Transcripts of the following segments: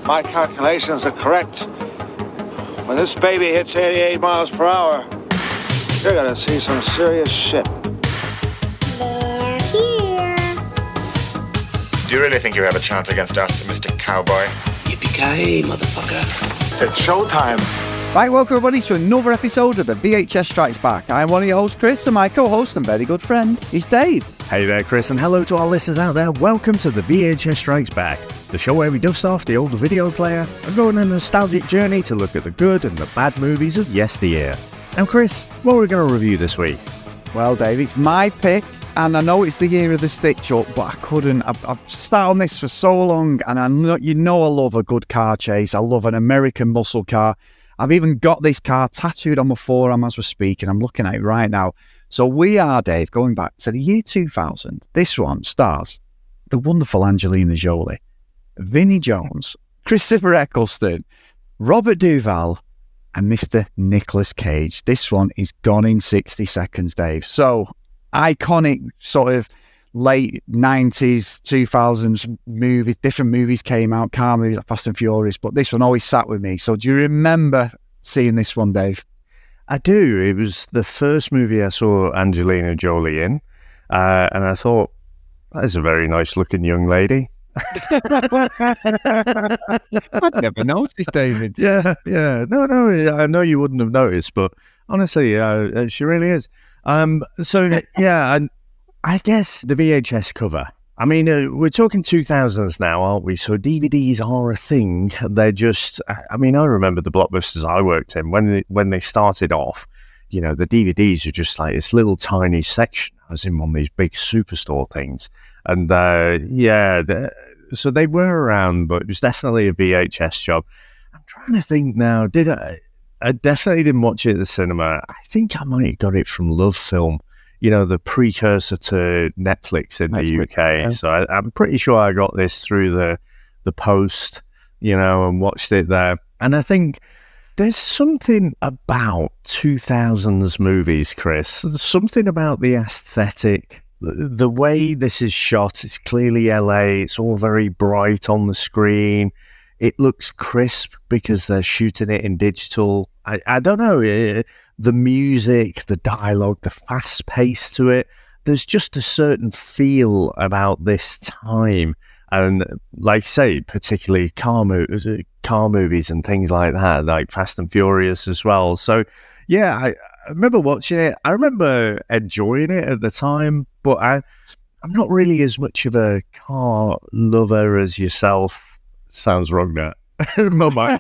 my calculations are correct, when this baby hits 88 miles per hour, you're gonna see some serious shit. They're here. Do you really think you have a chance against us, Mr. Cowboy? Yippee-ki-yay, motherfucker. It's showtime. Right, welcome everybody to another episode of the VHS Strikes Back. I'm one of your hosts, Chris, and my co-host and very good friend is Dave. Hey there, Chris, and hello to our listeners out there. Welcome to the VHS Strikes Back, the show where we dust off the old video player and go on a nostalgic journey to look at the good and the bad movies of yesteryear. Now, Chris, what are we going to review this week? Well, Dave, it's my pick, and I know it's the year of the stitch-up, but I couldn't. I've sat on this for so long, and I love a good car chase. I love an American muscle car. I've even got this car tattooed on my forearm as we're speaking. I'm looking at it right now. So we are, Dave, going back to the year 2000. This one stars the wonderful Angelina Jolie, Vinnie Jones, Christopher Eccleston, Robert Duvall, and Mr. Nicolas Cage. This one is gone in 60 seconds, Dave. So iconic sort of late 90s, 2000s movies, different movies came out, car movies like Fast and Furious, but this one always sat with me. So do you remember seeing this one, Dave? I do. It was the first movie I saw Angelina Jolie in, and I thought, that is a very nice looking young lady. I'd never noticed, David. Yeah. No, I know you wouldn't have noticed, but honestly, she really is. I guess the VHS cover. I mean, we're talking 2000s now, aren't we? So DVDs are a thing. They're just, I mean, I remember the blockbusters I worked in when they started off, you know, the DVDs are just like this little tiny section. I was in one of these big superstore things. And so they were around, but it was definitely a VHS job. I'm trying to think now, I definitely didn't watch it at the cinema. I think I might have got it from Love Film, you know, the precursor to Netflix in the UK. Yeah. So I'm pretty sure I got this through the post, you know, and watched it there. And I think there's something about 2000s movies, Chris. There's something about the aesthetic, the way this is shot. It's clearly LA. It's all very bright on the screen. It looks crisp because they're shooting it in digital. I don't know. The music, the dialogue, the fast pace to it. There's just a certain feel about this time. And like I say, particularly car movies and things like that, like Fast and Furious as well. So, yeah, I remember watching it. I remember enjoying it at the time, but I'm not really as much of a car lover as yourself. Sounds wrong, that. My mind.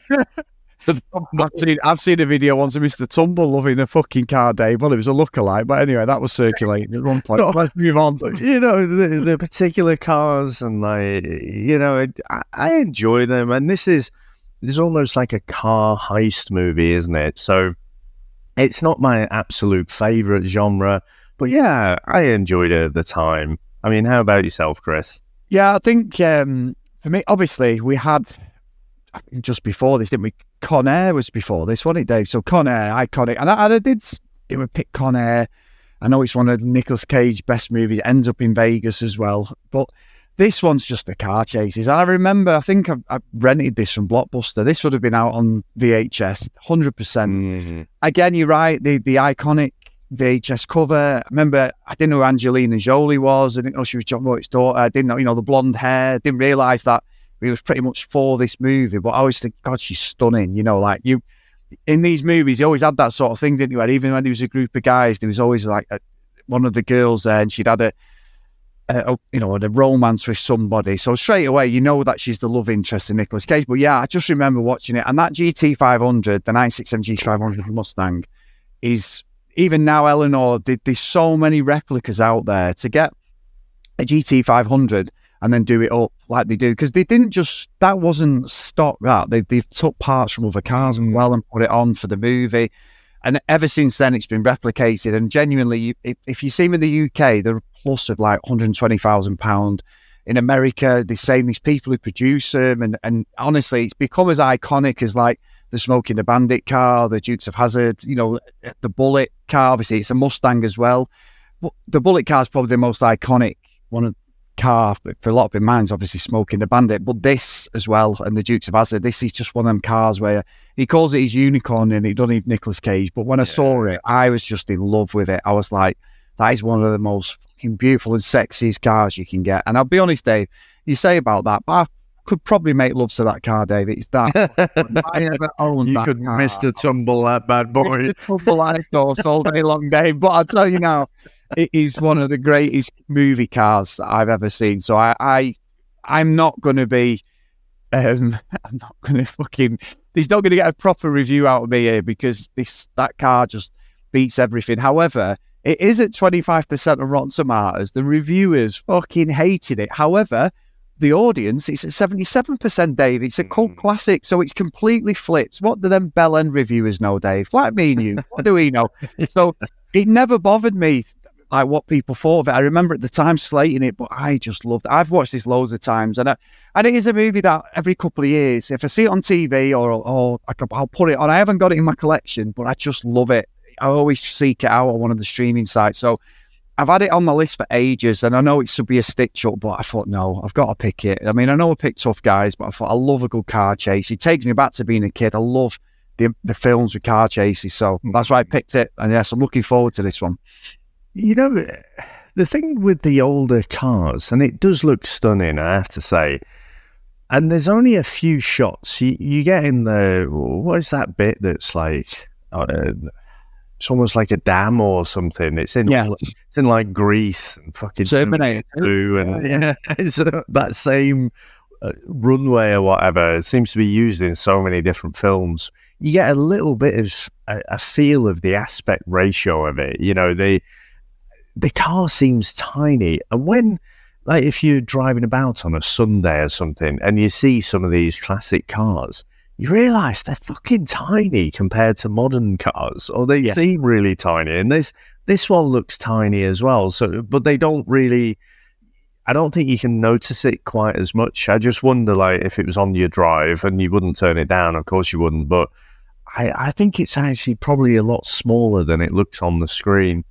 I've seen a video once of Mr. Tumble loving a fucking car, Dave. Well, it was a lookalike, but anyway, that was circulating at one point. Let's move on. You know, the particular cars, and like, you know, I enjoy them. And this is almost like a car heist movie, isn't it? So it's not my absolute favorite genre, but yeah, I enjoyed it at the time. I mean, how about yourself, Chris? Yeah, I think for me, obviously, we had just before this, didn't we? Con Air was before this, wasn't it, Dave? So Con Air, iconic. And I did pick Con Air. I know it's one of Nicolas Cage's best movies. It ends up in Vegas as well. But this one's just the car chases. And I remember, I think I rented this from Blockbuster. This would have been out on VHS, 100%. Mm-hmm. Again, you're right, the iconic VHS cover. I remember, I didn't know who Angelina Jolie was. I didn't know she was John Voight's daughter. I didn't know, you know, the blonde hair. Didn't realise that it was pretty much for this movie, but I always think, God, she's stunning. You know, like you in these movies, you always had that sort of thing, didn't you? And even when there was a group of guys, there was always like one of the girls there, and she'd had a romance with somebody. So straight away, you know that she's the love interest in Nicolas Cage. But yeah, I just remember watching it, and that GT500, the 967 GT500 Mustang, is even now Eleanor. There's so many replicas out there to get a GT500. And then do it up like they do, because they didn't just, that wasn't stock, that they took parts from other cars and put it on for the movie, and ever since then it's been replicated. And genuinely, if you see them in the UK, they're a plus of like £120,000. In America, they're saying these people who produce them, and honestly, it's become as iconic as like the Smokey and the Bandit car, the Dukes of Hazzard, you know, the Bullet car. Obviously, it's a Mustang as well, but the Bullet car is probably the most iconic one of car for a lot of people. Mine's obviously Smoking the Bandit, but this as well, and the Dukes of Hazzard, this is just one of them cars where he calls it his unicorn and it doesn't need Nicolas Cage, but when I saw it, I was just in love with it. I was like, that is one of the most fucking beautiful and sexiest cars you can get. And I'll be honest, Dave, you say about that, but I could probably make love to that car, Dave. It's that. I ever owned You that could car. Mr. Tumble that bad boy. Mr. Tumble like horse all day long, Dave. But I'll tell you now, it is one of the greatest movie cars that I've ever seen. So I'm not going to be, I'm not going to fucking, he's not going to get a proper review out of me here because that car just beats everything. However, it is at 25% on Rotten Tomatoes. The reviewers fucking hated it. However, the audience, it's at 77%, Dave. It's a cult classic, so it's completely flipped. What do them Bell End reviewers know, Dave? Like me and you, what do we know? So it never bothered me, like what people thought of it. I remember at the time slating it, but I just loved it. I've watched this loads of times, and it is a movie that every couple of years, if I see it on TV or I'll put it on. I haven't got it in my collection, but I just love it. I always seek it out on one of the streaming sites. So I've had it on my list for ages, and I know it should be a stitch-up, but I thought, no, I've got to pick it. I mean, I know I picked Tough Guys, but I thought, I love a good car chase. It takes me back to being a kid. I love the films with car chases, so that's why I picked it. And yes, I'm looking forward to this one. You know, the thing with the older cars, and it does look stunning, I have to say, and there's only a few shots. You get in the, what is that bit that's like... it's almost like a dam or something. It's in like Greece and fucking Terminator 2, and it's that same runway or whatever. It seems to be used in so many different films. You get a little bit of a feel of the aspect ratio of it. You know, the car seems tiny, and when, like, if you're driving about on a Sunday or something and you see some of these classic cars, you realise they're fucking tiny compared to modern cars, or they seem really tiny. And this one looks tiny as well. So, but they don't really. I don't think you can notice it quite as much. I just wonder, like, if it was on your drive and you wouldn't turn it down. Of course you wouldn't, but I think it's actually probably a lot smaller than it looks on the screen.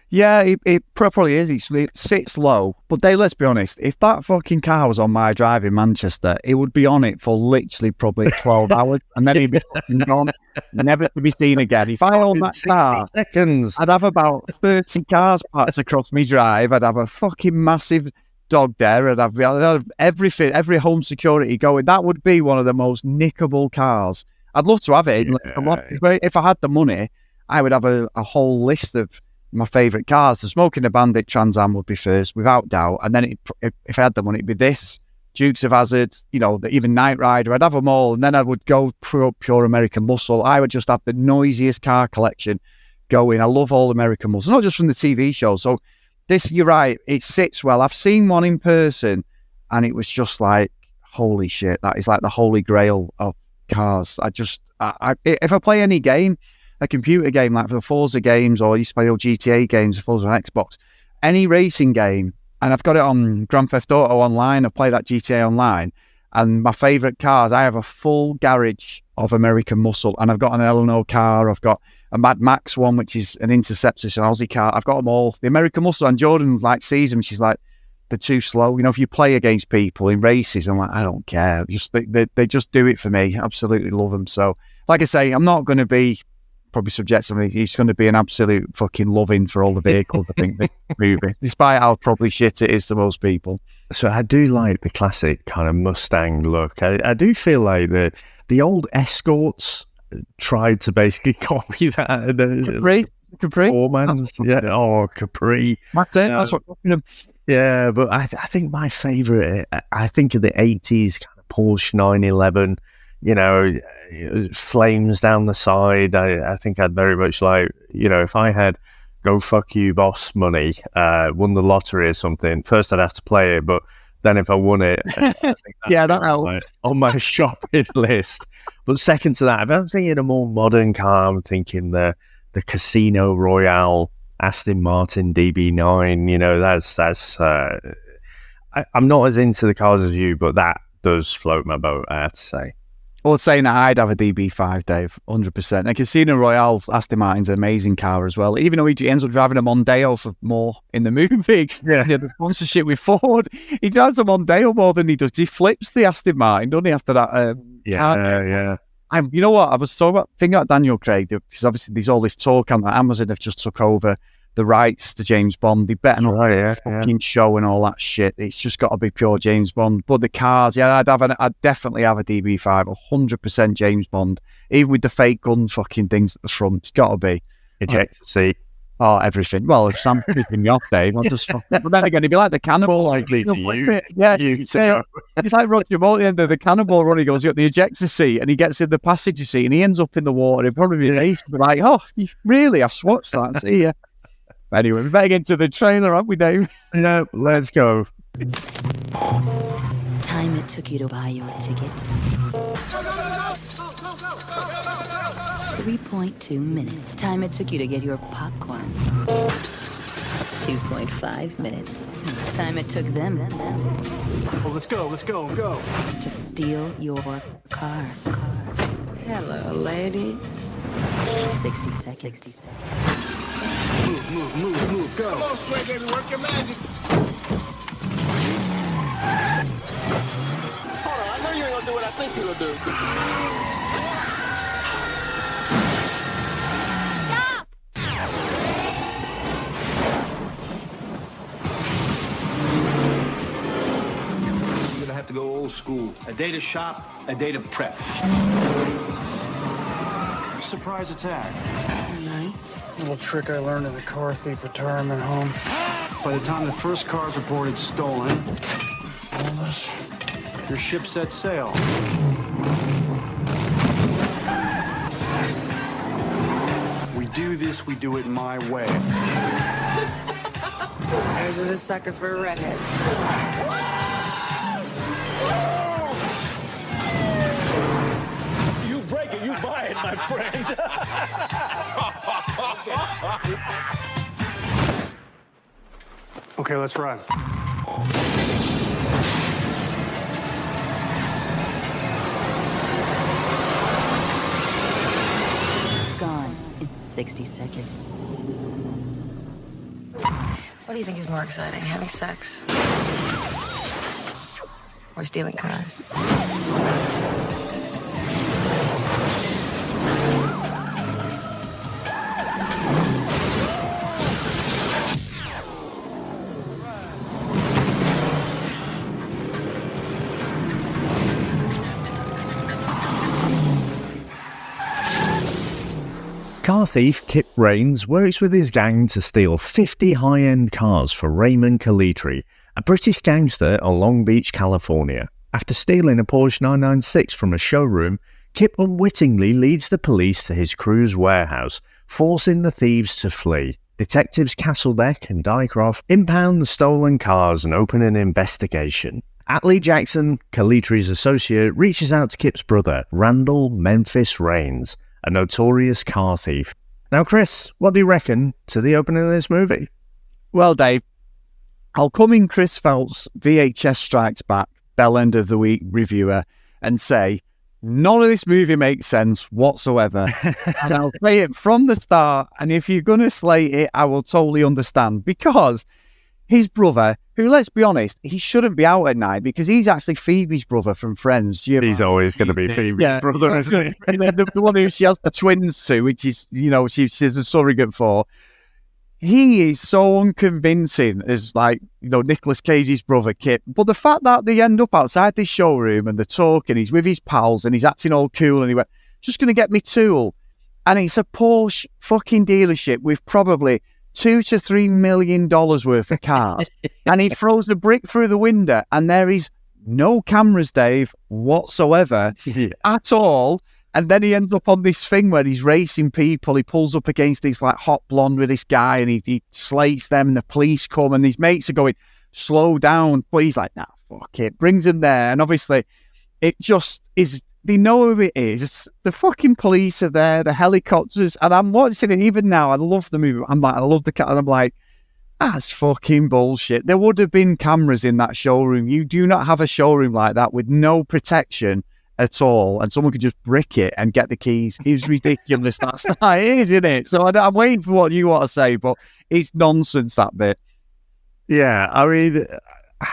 Yeah, it probably is. It sits low. But Dave, let's be honest, if that fucking car was on my drive in Manchester, it would be on it for literally probably 12 hours, and then he'd be fucking gone, never to be seen again. If I owned that car, seconds. I'd have about 30 cars parked across my drive. I'd have a fucking massive dog there, and I'd have everything, every home security going. That would be one of the most nickable cars. I'd love to have it. Yeah. If I had the money, I would have a whole list of my favourite cars. The Smoking the Bandit Trans Am would be first, without doubt. And then if I had the money, it'd be this, Dukes of Hazzard, you know, even Knight Rider. I'd have them all. And then I would go pure American Muscle. I would just have the noisiest car collection going. I love all American Muscle, not just from the TV show. So this, you're right, it sits well. I've seen one in person, and it was just like, holy shit, that is like the holy grail of cars. If I play any game, a computer game like the Forza games, or I used to play the old GTA games, Forza on Xbox, any racing game, and I've got it on Grand Theft Auto Online, I play that GTA Online, and my favourite cars, I have a full garage of American Muscle, and I've got an Eleanor car, I've got a Mad Max one, which is an Interceptor, it's an Aussie car, I've got them all. The American Muscle, and Jordan like sees them, she's like, they're too slow. You know, if you play against people in races, I'm like, I don't care. Just they just do it for me. Absolutely love them. So, like I say, I'm not going to be probably subject somebody. He's going to be an absolute fucking loving for all the vehicles, I think, this movie, despite how probably shit it is to most people. So I do like the classic kind of Mustang look. I do feel like the old Escorts tried to basically copy that. Capri. Foreman's, yeah. Oh, Capri. That's what copied them. Yeah, but I think my favourite, I think of the 80s kind of Porsche 911, you know, flames down the side. I think I'd very much like, you know, if I had go fuck you boss money, won the lottery or something, first I'd have to play it, but then if I won it, I think that helps. On my shopping list. But second to that, if I'm thinking a more modern car, I'm thinking the Casino Royale Aston Martin DB9, you know, that's I'm not as into the cars as you, but that does float my boat, I have to say. I was saying that I'd have a DB5, Dave, 100%. And Casino Royale, Aston Martin's an amazing car as well. Even though he ends up driving a Mondeo for more in the movie. Yeah. The sponsorship with Ford. He drives a Mondeo more than he does. He flips the Aston Martin, doesn't he, after that car? Yeah. You know what? I was thinking about Daniel Craig, because obviously there's all this talk on that Amazon have just took over the rights to James Bond. They better not fucking show and all that shit. It's just got to be pure James Bond. But the cars, yeah, I'd definitely have a DB5, 100% James Bond, even with the fake gun fucking things at the front. It's got to be Ejector seat. Oh, everything. Well, if Sam's picking me off, Dave, I'll just fucking... But then again, he'd be like the cannibal. Likely to you. Yeah, It's like Roger Moore at the end of the cannibal run. He goes, you got the ejector seat, and he gets in the passenger seat, and he ends up in the water. He'd probably be like, oh, really? I've watched that. See ya. Anyway, we better get into the trailer, aren't we, Dave? No, let's go. Time it took you to buy your ticket. 3.2 minutes. Time it took you to get your popcorn. 2.5 minutes. Time it took them Well, let's go. to steal your car. Hello, ladies. 60 seconds. Move, go. Come on, Sway, baby, work your magic. Hold on, I know you ain't gonna do what I think you're gonna do. I'm gonna have to go old school. A day to shop, a day to prep. Surprise attack. Nice. Little trick I learned in the car thief retirement home. By the time the first car's reported stolen, All this. your ship set sail. We do this, we do it my way. Hayes was a sucker for a redhead. You break it, you buy it, my friend. Okay, let's run. Gone in 60 seconds. What do you think is more exciting, having sex or stealing cars? Car thief Kip Raines works with his gang to steal 50 high-end cars for Raymond Calitri, a British gangster in Long Beach, California. After stealing a Porsche 996 from a showroom, Kip unwittingly leads the police to his crew's warehouse, forcing the thieves to flee. Detectives Castlebeck and Dycroft impound the stolen cars and open an investigation. Atlee Jackson, Calitri's associate, reaches out to Kip's brother, Randall Memphis Raines, a notorious car thief. Now, Chris, what do you reckon to the opening of this movie? Well, Dave, I'll come in Chris Phelps, VHS Strikes Back, Bell End of the Week reviewer, and say, none of this movie makes sense whatsoever. And I'll say it from the start, and if you're going to slate it, I will totally understand. Because his brother, who, let's be honest, he shouldn't be out at night because he's actually Phoebe's brother from Friends. He's always going to be Phoebe's brother, isn't he? the one who she has the twins to, which is, she's a surrogate for. He is so unconvincing as, Nicolas Cage's brother, Kip. But the fact that they end up outside this showroom and they're talking, he's with his pals and he's acting all cool and he went, just going to get me tool. And it's a Porsche fucking dealership with probably $2 to $3 million worth of cars. And he throws a brick through the window and there is no cameras, Dave, whatsoever at all. And then he ends up on this thing where he's racing people. He pulls up against this hot blonde with this guy and he slates them and the police come and these mates are going, slow down. But he's like, nah, fuck it. Brings him there. And obviously it just is, they know who it is. The fucking police are there, the helicopters. And I'm watching it even now. I love the movie. I love the cat. And I'm like, that's fucking bullshit. There would have been cameras in that showroom. You do not have a showroom like that with no protection at all, and someone could just brick it and get the keys. It's ridiculous. That's how it is, isn't it? So I'm waiting for what you want to say, but it's nonsense, that bit. Yeah, I mean,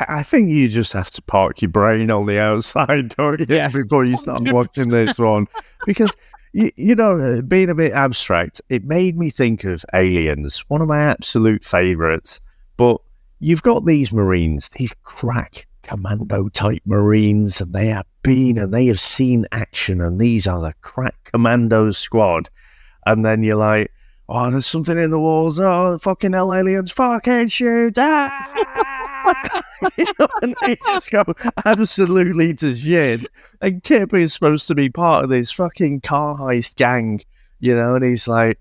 I think you just have to park your brain on the outside, don't you, before you start watching this one. Because, you know, being a bit abstract, it made me think of Aliens, one of my absolute favourites. But you've got these Marines, these crack commando-type Marines, and they have been and they have seen action, and these are the crack commando squad. And then you're like, oh, there's something in the walls. Oh, fucking hell, aliens, fucking shoot. Ah! You know, and they just go absolutely to shit. And Kip is supposed to be part of this fucking car heist gang, you know, and he's like,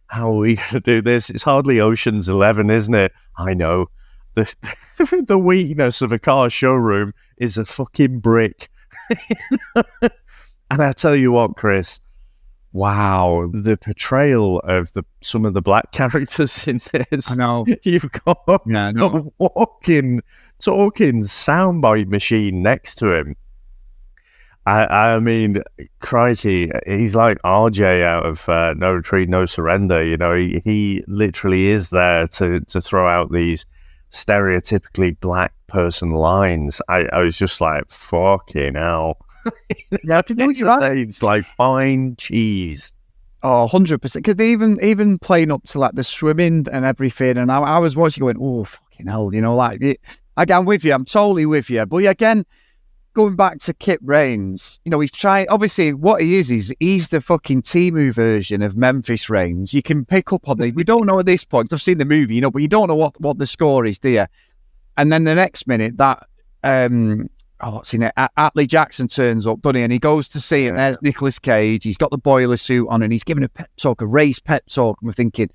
how are we going to do this? It's hardly Ocean's 11, isn't it? I know. The weakness of a car showroom is a fucking brick. And I tell you what, Chris, wow, the portrayal of some of the black characters in this. I know. You've got a walking, talking soundbite machine next to him. I mean, crikey, he's like RJ out of No Retreat, No Surrender. You know, he literally is there to throw out these stereotypically black person lines. I was just like, fucking hell. Yeah, it's like fine cheese. Oh, 100%. Because even playing up to like the swimming and everything, and I was watching going, oh, fucking hell, you know, like, I'm with you. I'm totally with you. But yeah, again, going back to Kip Raines, you know, he's trying, obviously what he is he's the fucking Temu version of Memphis Raines. You can pick up on we don't know at this point, I've seen the movie, you know, but you don't know what the score is, do you? And then the next minute that, what's in it? Atlee Jackson turns up, doesn't he? And he goes to see it. There's Nicolas Cage. He's got the boiler suit on and he's giving a pep talk, a race pep talk. And we're thinking,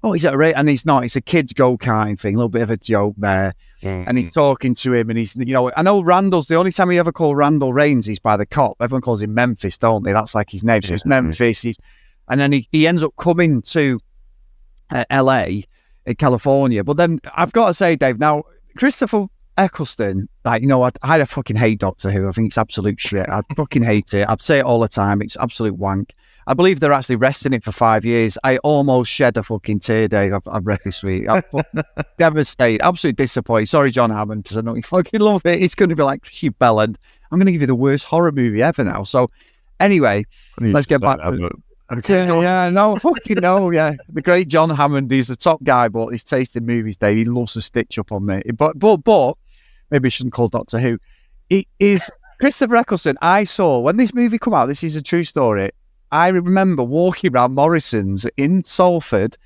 oh, he's at a race. And he's not. It's a kids go-kart thing, a little bit of a joke there. Mm-hmm. And he's talking to him and he's, you know, I know Randall's the only time we ever call Randall Raines, he's by the cop. Everyone calls him Memphis, don't they? That's like his name. So it's Memphis. And then he ends up coming to LA in California. But then I've got to say, Dave, now, Christopher Eccleston, like, you know, I fucking hate Doctor Who. I think it's absolute shit. I fucking hate it. I'd say it all the time. It's absolute wank. I believe they're actually resting it for 5 years. I almost shed a fucking tear, Dave. I've read this week. I'm devastated. Absolutely disappointed. Sorry, John Hammond, because I know you fucking love it. It's going to be like, Chris, you bellend. I'm going to give you the worst horror movie ever now. So, anyway, let's get back to it. Yeah, no, fucking no, yeah. The great John Hammond, he's the top guy, but his taste in movies, Dave, he loves to stitch up on me. But maybe I shouldn't call Doctor Who. It is Christopher Eccleston. I saw when this movie come out, this is a true story. I remember walking around Morrison's in Salford,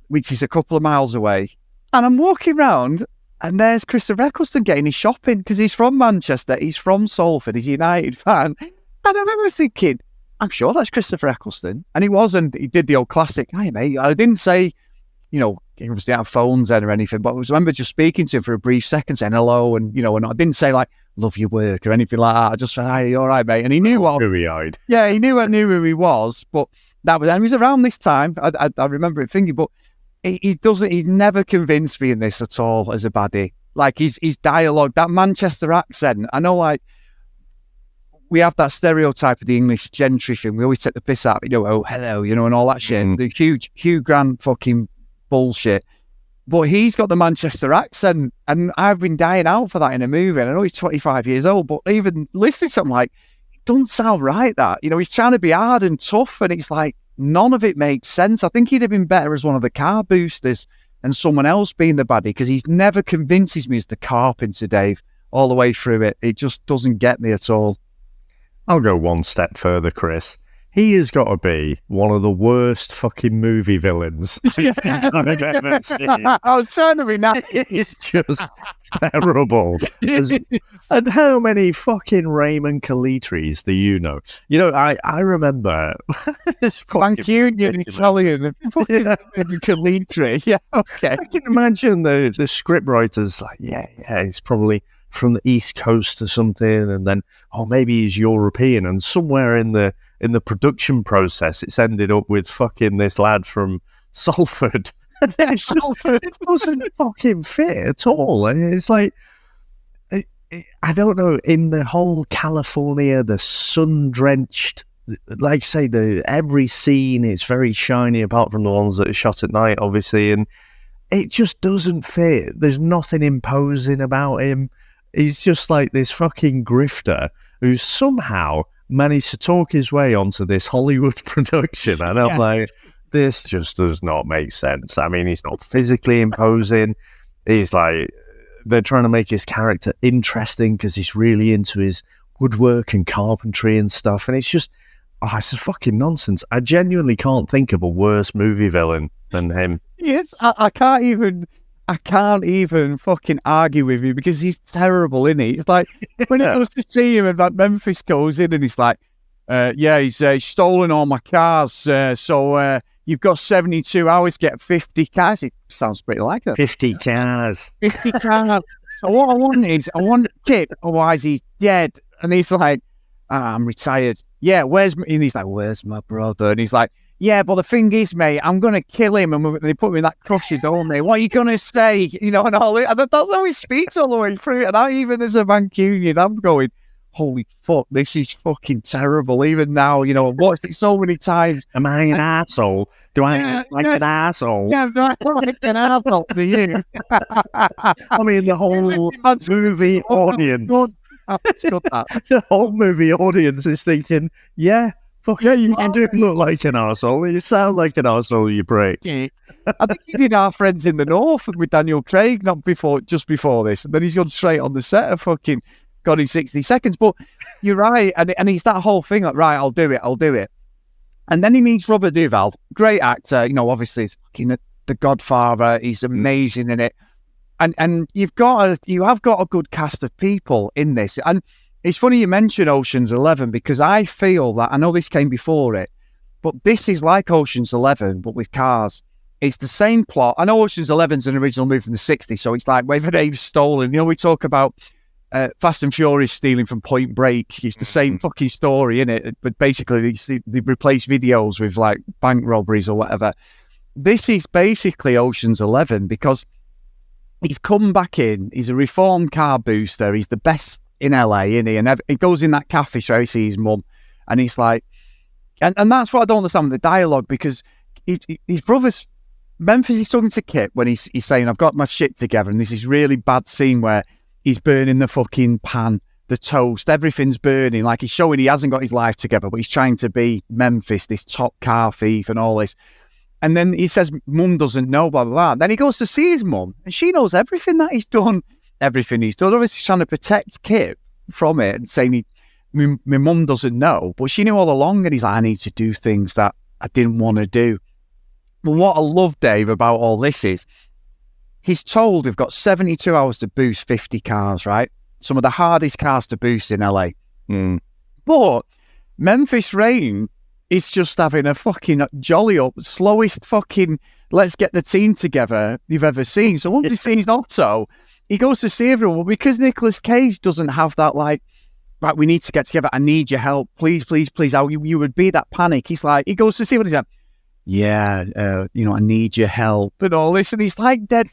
which is a couple of miles away, and I'm walking around and there's Christopher Eccleston getting his shopping because he's from Manchester, he's from Salford, he's a United fan. And I remember thinking, I'm sure that's Christopher Eccleston. And he was, and he did the old classic, hi mate. I didn't say, you know, he obviously didn't have phones then or anything, but I remember just speaking to him for a brief second, saying hello, and, you know, and I didn't say like, love your work or anything like that. I just said, hi, you all right, mate? And he knew what... Teary-eyed. Yeah, he knew who he was, but that was, and it was around this time, I remember it thinking, but he's never convinced me in this at all as a baddie. Like, his dialogue, that Manchester accent, I know, like, we have that stereotype of the English gentry thing. We always take the piss out, you know, oh, hello, you know, and all that shit. The huge Hugh Grant fucking bullshit. But he's got the Manchester accent, and I've been dying out for that in a movie. And I know he's 25 years old, but even listening to him, like, it doesn't sound right, that. You know, he's trying to be hard and tough, and it's like, none of it makes sense. I think he'd have been better as one of the car boosters and someone else being the baddie, because he's never convinces me as the carpenter, Dave, all the way through it. It just doesn't get me at all. I'll go one step further, Chris. He has got to be one of the worst fucking movie villains I've ever seen. I was trying to be nice. It's just terrible. And how many fucking Raymond Calitris do you know? You know, I remember... Mancunian Italian. Fucking Calitri. Yeah, okay. I can imagine the script writers like, yeah, it's probably from the East Coast or something, and then, oh, maybe he's European, and somewhere in the production process, it's ended up with fucking this lad from Salford. It doesn't fucking fit at all. And it's like, I don't know, in the whole California, the sun-drenched, like I say, every scene is very shiny apart from the ones that are shot at night, obviously, and it just doesn't fit. There's nothing imposing about him. He's just like this fucking grifter who somehow managed to talk his way onto this Hollywood production. And I'm like, this just does not make sense. I mean, he's not physically imposing. He's like, they're trying to make his character interesting because he's really into his woodwork and carpentry and stuff. And it's just, it's a fucking nonsense. I genuinely can't think of a worse movie villain than him. Yes, I can't even fucking argue with you because he's terrible, isn't he? It's like when it goes to see him and like Memphis goes in and he's like, he's stolen all my cars, so you've got 72 hours to get 50 cars. It sounds pretty like that. 50 cars. 50 cars. So what I want Kip, otherwise he's dead. And he's like, I'm retired. Yeah, and he's like, where's my brother? And he's like, yeah, but the thing is, mate, I'm going to kill him. And they put me in that crusher, don't they? What are you going to say? You know, and that's how he speaks all the way through. And even as a Mancunian, I'm going, holy fuck, this is fucking terrible. Even now, you know, I've watched it so many times. Am I an asshole? Do I look like an asshole? Yeah, do I look like an asshole to you? I mean, the whole movie audience. The whole movie audience is thinking, yeah, fuck yeah, you do look like an arsehole. You sound like an arsehole, you break. Yeah. I think he did Our Friends in the North with Daniel Craig, just before this. And then he's gone straight on the set of fucking God in 60 Seconds. But you're right. And he's that whole thing like, right, I'll do it. And then he meets Robert Duvall, great actor. You know, obviously, he's fucking the Godfather. He's amazing in it. And you have got a good cast of people in this. And it's funny you mention Ocean's 11 because I feel that, I know this came before it, but this is like Ocean's 11, but with cars. It's the same plot. I know Ocean's 11's an original movie from the 60s, so it's like whether they've stolen. You know, we talk about Fast and Furious stealing from Point Break. It's the same fucking story, innit? But basically, they replace videos with like bank robberies or whatever. This is basically Ocean's 11 because he's come back in. He's a reformed car booster. He's the best in LA, isn't he? And he goes in that cafe straight, he sees his mum, and he's like, and that's what I don't understand with the dialogue because his brother's Memphis is talking to Kip when he's saying, I've got my shit together, and there's this really bad scene where he's burning the fucking pan, the toast, everything's burning. Like he's showing he hasn't got his life together, but he's trying to be Memphis, this top car thief and all this. And then he says, mum doesn't know, blah, blah, blah. Then he goes to see his mum, and she knows everything that he's done. Obviously, he's trying to protect Kip from it and saying, my mum doesn't know. But she knew all along, and he's like, I need to do things that I didn't want to do. But what I love, Dave, about all this is, he's told we've got 72 hours to boost 50 cars, right? Some of the hardest cars to boost in LA. But Memphis Rain is just having a fucking jolly up, slowest fucking let's get the team together you've ever seen. So once he sees Otto, he goes to see everyone. Well, because Nicolas Cage doesn't have that, like, right, we need to get together. I need your help. Please, please, please. You would be that panic. He's like, he goes to see what he's like, yeah, I need your help and all this. And he's like dead.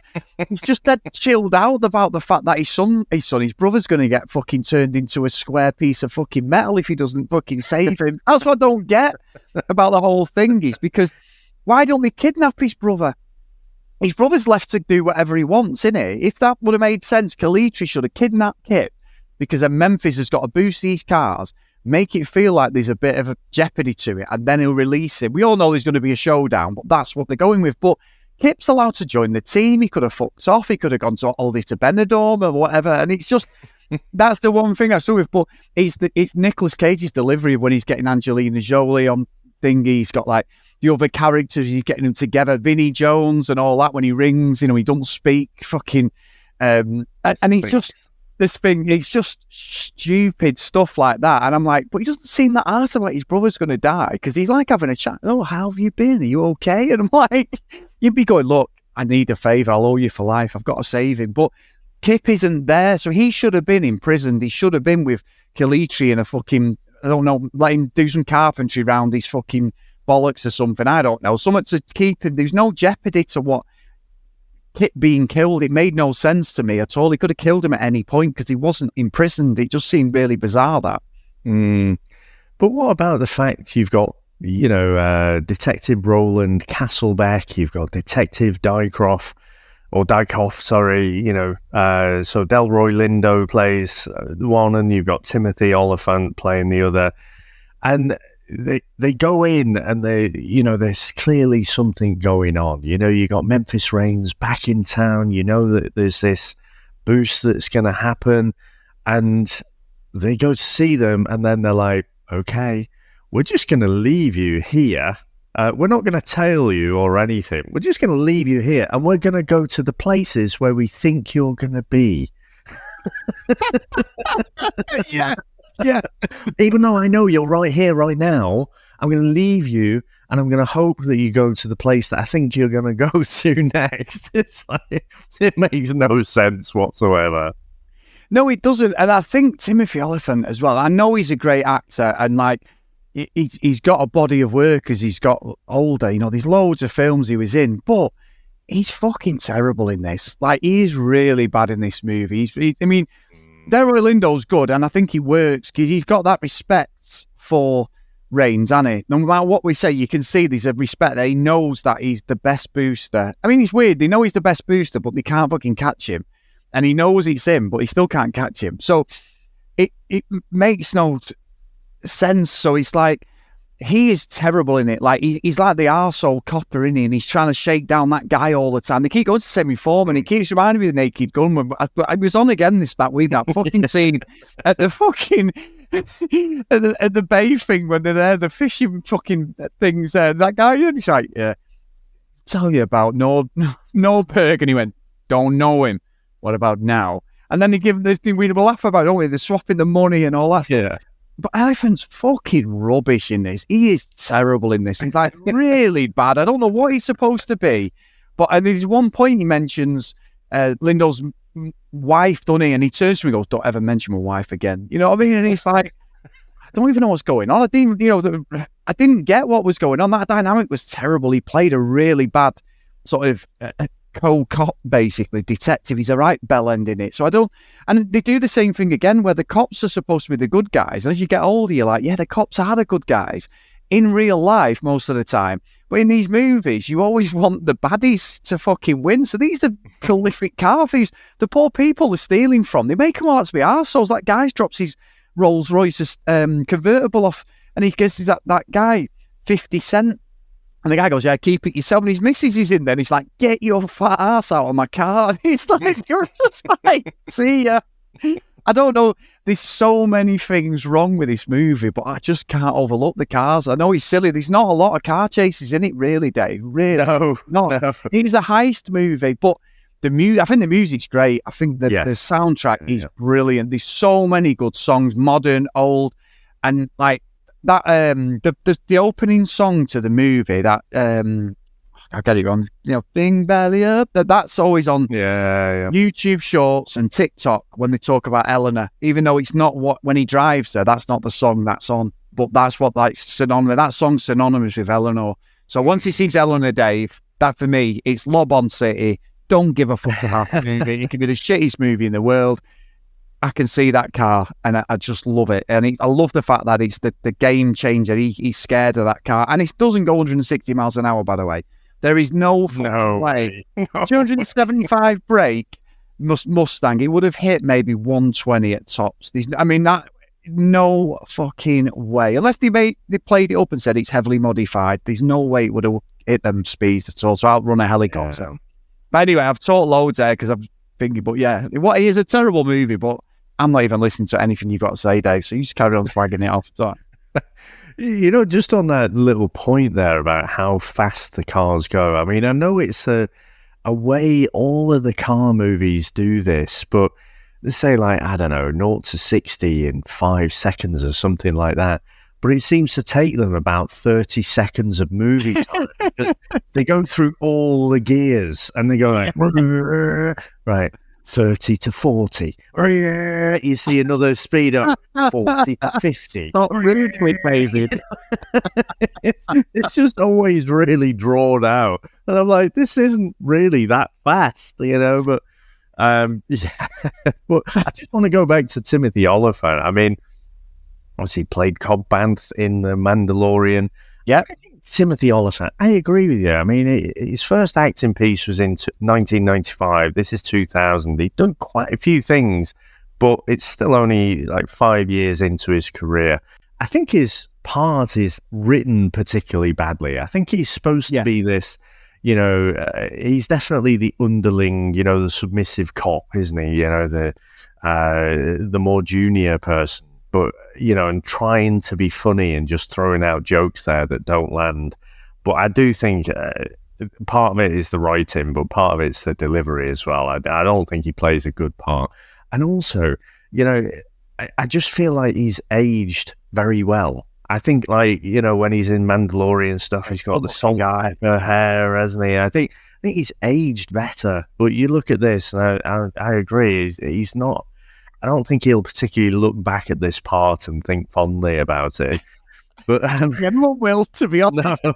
He's just dead chilled out about the fact that his brother's going to get fucking turned into a square piece of fucking metal if he doesn't fucking save him. That's what I don't get about the whole thing is because why don't they kidnap his brother? His brother's left to do whatever he wants, innit? If that would have made sense, Kalitri should have kidnapped Kip because then Memphis has got to boost these cars, make it feel like there's a bit of a jeopardy to it, and then he'll release him. We all know there's going to be a showdown, but that's what they're going with. But Kip's allowed to join the team. He could have fucked off. He could have gone to Oldie to Benidorm or whatever. And it's just, that's the one thing I saw with. But it's Nicolas Cage's delivery when he's getting Angelina Jolie on thingy. He's got like the other characters. He's getting them together. Vinnie Jones and all that when he rings. He don't speak fucking. And he's just. This thing, it's just stupid stuff like that. And I'm like, but he doesn't seem that arsed about his brother's going to die because he's like having a chat. Oh, how have you been? Are you okay? And I'm like, you'd be going, look, I need a favour. I'll owe you for life. I've got to save him. But Kip isn't there. So he should have been imprisoned. He should have been with Kalitri in a fucking, I don't know, let him do some carpentry around his fucking bollocks or something. I don't know. Something to keep him. There's no jeopardy to what Kit being killed, it made no sense to me at all. He could have killed him at any point because he wasn't imprisoned. It just seemed really bizarre, that. But what about the fact you've got, Detective Roland Castlebeck, you've got Detective Dykoff, so Delroy Lindo plays one, and you've got Timothy Oliphant playing the other, and they go in and there's clearly something going on. You got Memphis Reigns back in town, that there's this boost that's going to happen, and they go to see them, and then they're like, okay, we're just going to leave you here. We're not going to tail you or anything. We're just going to leave you here, and we're going to go to the places where we think you're going to be. Yeah. Even though I know you're right here, right now, I'm going to leave you, and I'm going to hope that you go to the place that I think you're going to go to next. It's like, it makes no sense whatsoever. No, it doesn't. And I think Timothy Oliphant as well. I know he's a great actor, and like he's got a body of work as he's got older. There's loads of films he was in, but he's fucking terrible in this. Like, he is really bad in this movie. Delroy Lindo's good, and I think he works because he's got that respect for Reigns, hasn't he? No matter what we say, you can see there's a respect there. He knows that he's the best booster. It's weird. They know he's the best booster, but they can't fucking catch him. And he knows it's him, but he still can't catch him. So it makes no sense. So it's like, he is terrible in it. Like, he's like the arsehole copper, isn't he? And he's trying to shake down that guy all the time. They keep going to semi-form, and he keeps reminding me of the Naked Gunman. I was on again that week, that fucking scene at the fucking at the bay thing when they're there, the fishing fucking things there. That guy, and he's like, yeah, tell you about Nordberg, and he went, don't know him. What about now? And then they give this thing we laugh about, don't we? They're swapping the money and all that. Yeah. But Elephant's fucking rubbish in this. He is terrible in this. He's like really bad. I don't know what he's supposed to be. And there's one point he mentions Lindo's wife, doesn't he? And he turns to me and goes, don't ever mention my wife again. You know what I mean? And he's like, I don't even know what's going on. I didn't get what was going on. That dynamic was terrible. He played a really bad sort of co-cop, basically, detective. He's a right bell end in it. And they do the same thing again, where the cops are supposed to be the good guys. And as you get older, you're like, yeah, the cops are the good guys in real life most of the time. But in these movies, you always want the baddies to fucking win. So these are prolific car thieves. The poor people they're stealing from, they make them all out to be arseholes. That guy drops his Rolls Royce convertible off, and he gives that guy 50 cents. And the guy goes, yeah, keep it yourself. And his missus is in there. And he's like, get your fat ass out of my car. And it's like, you're just like, see ya. I don't know. There's so many things wrong with this movie, but I just can't overlook the cars. I know it's silly. There's not a lot of car chases in it, really, Dave. Really. No. It is a heist movie, but I think the music's great. I think the soundtrack is brilliant. There's so many good songs, modern, old, and like, that the opening song to the movie, that I get it wrong, Thing Belly Up, that's always on YouTube Shorts and TikTok when they talk about Eleanor, even though it's not when he drives her, that's not the song that's on, but that's what synonymous, that song's synonymous with Eleanor. So once he sees Eleanor, Dave, that for me, it's Lob on City. Don't give a fuck about the movie. It can be the shittiest movie in the world. I can see that car, and I just love it. And I love the fact that it's the game changer. He's scared of that car. And it doesn't go 160 miles an hour, by the way. There is no way. 275 brake Mustang, it would have hit maybe 120 at tops. No fucking way. Unless they played it up and said it's heavily modified, there's no way it would have hit them speeds at all. So I'll run a helicopter. Yeah. But anyway, I've talked loads there because I'm thinking, but yeah, it is a terrible movie, but I'm not even listening to anything you've got to say, Dave, so you just carry on flagging it off. So. Just on that little point there about how fast the cars go, I know it's a way all of the car movies do this, but they say 0 to 60 in 5 seconds or something like that, but it seems to take them about 30 seconds of movie time because they go through all the gears and they go like, right. 30 to 40. You see another speed up, 40 to 50. Not really quick, baby. It's just always really drawn out. And I'm like, this isn't really that fast, but yeah. But I just want to go back to Timothy Olyphant. I mean, obviously he played Cobb Vanth in The Mandalorian. Yeah. Timothy Olyphant, I agree with you. I mean, his first acting piece was in 1995. This is 2000. He'd done quite a few things, but it's still only like 5 years into his career. I think his part is written particularly badly. I think he's supposed to be this, he's definitely the underling, the submissive cop, isn't he? The more junior person. But, and trying to be funny and just throwing out jokes there that don't land. But I do think part of it is the writing, but part of it's the delivery as well. I don't think he plays a good part. And also, I just feel like he's aged very well. I think, when he's in Mandalorian stuff, he's got the salt pepper hair, hasn't he? I think he's aged better. But you look at this, and I agree, he's not. I don't think he'll particularly look back at this part and think fondly about it. But everyone will, to be honest. No.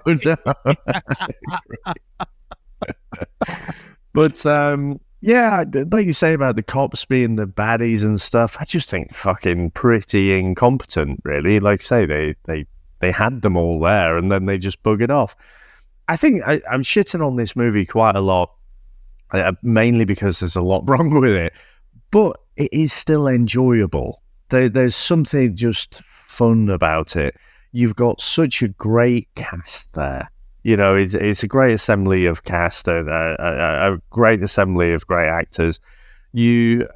But yeah, like you say about the cops being the baddies and stuff, I just think fucking pretty incompetent, really. Like I say, they had them all there and then they just buggered off. I think I'm shitting on this movie quite a lot, mainly because there's a lot wrong with it. But it is still enjoyable. There's something just fun about it. You've got such a great cast there. It's a great assembly of cast, a great assembly of great actors. You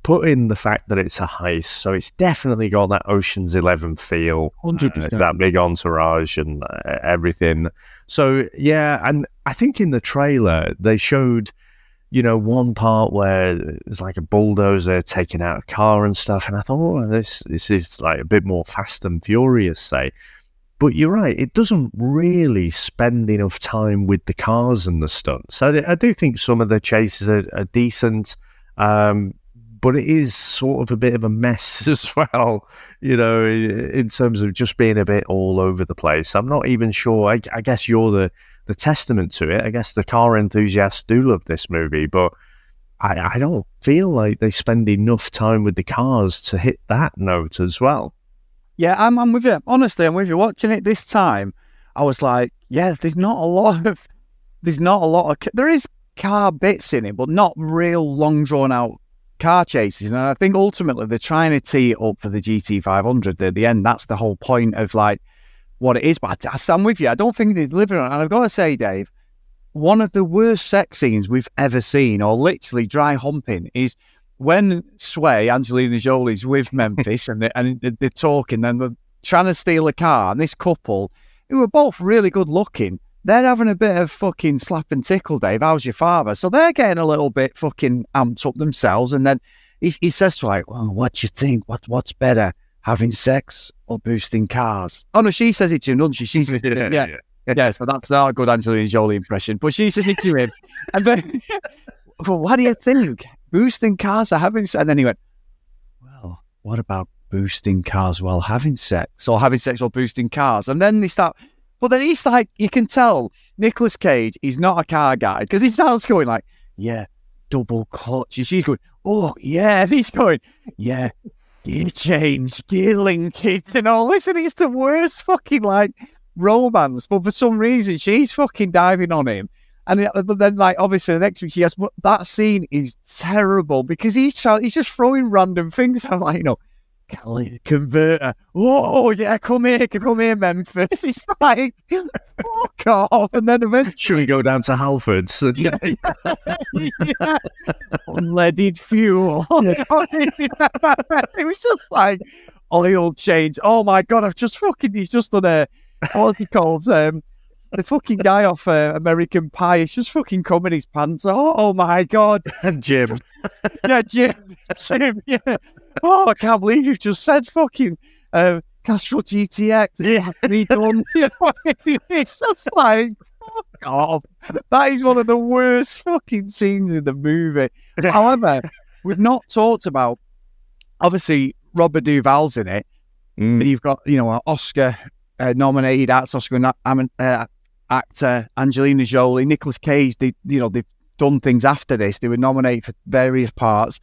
put in the fact that it's a heist, so it's definitely got that Ocean's 11 feel, 100%. That big entourage and everything. So, yeah, and I think in the trailer, they showed... one part where there's like a bulldozer taking out a car and stuff, and I thought, this is like a bit more Fast and Furious, say. But you're right, it doesn't really spend enough time with the cars and the stunts. So I do think some of the chases are decent, but it is sort of a bit of a mess as well, in terms of just being a bit all over the place. I'm not even sure, I guess you're the testament to it. I guess the car enthusiasts do love this movie, but I don't feel like they spend enough time with the cars to hit that note as well. Yeah, I'm with you. Honestly, I'm with you. Watching it this time, I was like, yeah, there is car bits in it, but not real long drawn out car chases. And I think ultimately they're trying to tee it up for the GT500 at the end. That's the whole point of like what it is. But I'm with you. I don't think they deliver on it. And I've got to say, Dave, one of the worst sex scenes we've ever seen, or literally dry humping, is when Sway, Angelina Jolie's with Memphis and they're talking, and they're trying to steal a car, and this couple, who are both really good looking, they're having a bit of fucking slap and tickle, Dave. How's your father? So they're getting a little bit fucking amped up themselves, and then he says to her, like, well, what do you think? What's better, having sex or boosting cars? Oh, no, she says it to him, doesn't she? She's yeah, so that's not a good Angelina Jolie impression, but she says it to him. And then, well, what do you think? Boosting cars or having sex? And then he went, well, what about boosting cars while having sex? Or having sex while boosting cars? And then they start... But then he's like, you can tell Nicolas Cage is not a car guy, because he starts going like, yeah, double clutch. And she's going, oh, yeah. And he's going, yeah, gear change, gear linkage and all this. And it's the worst fucking, like, romance. But for some reason, she's fucking diving on him. And then, like, obviously, the next week she has, but that scene is terrible because he's just throwing random things. I'm like, catalytic converter. Oh, yeah, come here, Memphis. It's like, fuck off. And then eventually... Should we go down to Halford's? Yeah. Unleaded fuel. It was just like, oil change. Oh, my God, he's just done a, what's he called? The fucking guy off American Pie is just fucking coming his pants. Oh my God. And Jim. Yeah, Jim, yeah. Oh, I can't believe you've just said fucking Castrol GTX. Yeah, redone. It's just like, off. That is one of the worst fucking scenes in the movie. However, we've not talked about, obviously, Robert Duvall's in it. But you've got, an Oscar nominated actor, Angelina Jolie, Nicolas Cage. They've done things after this. They were nominated for various parts.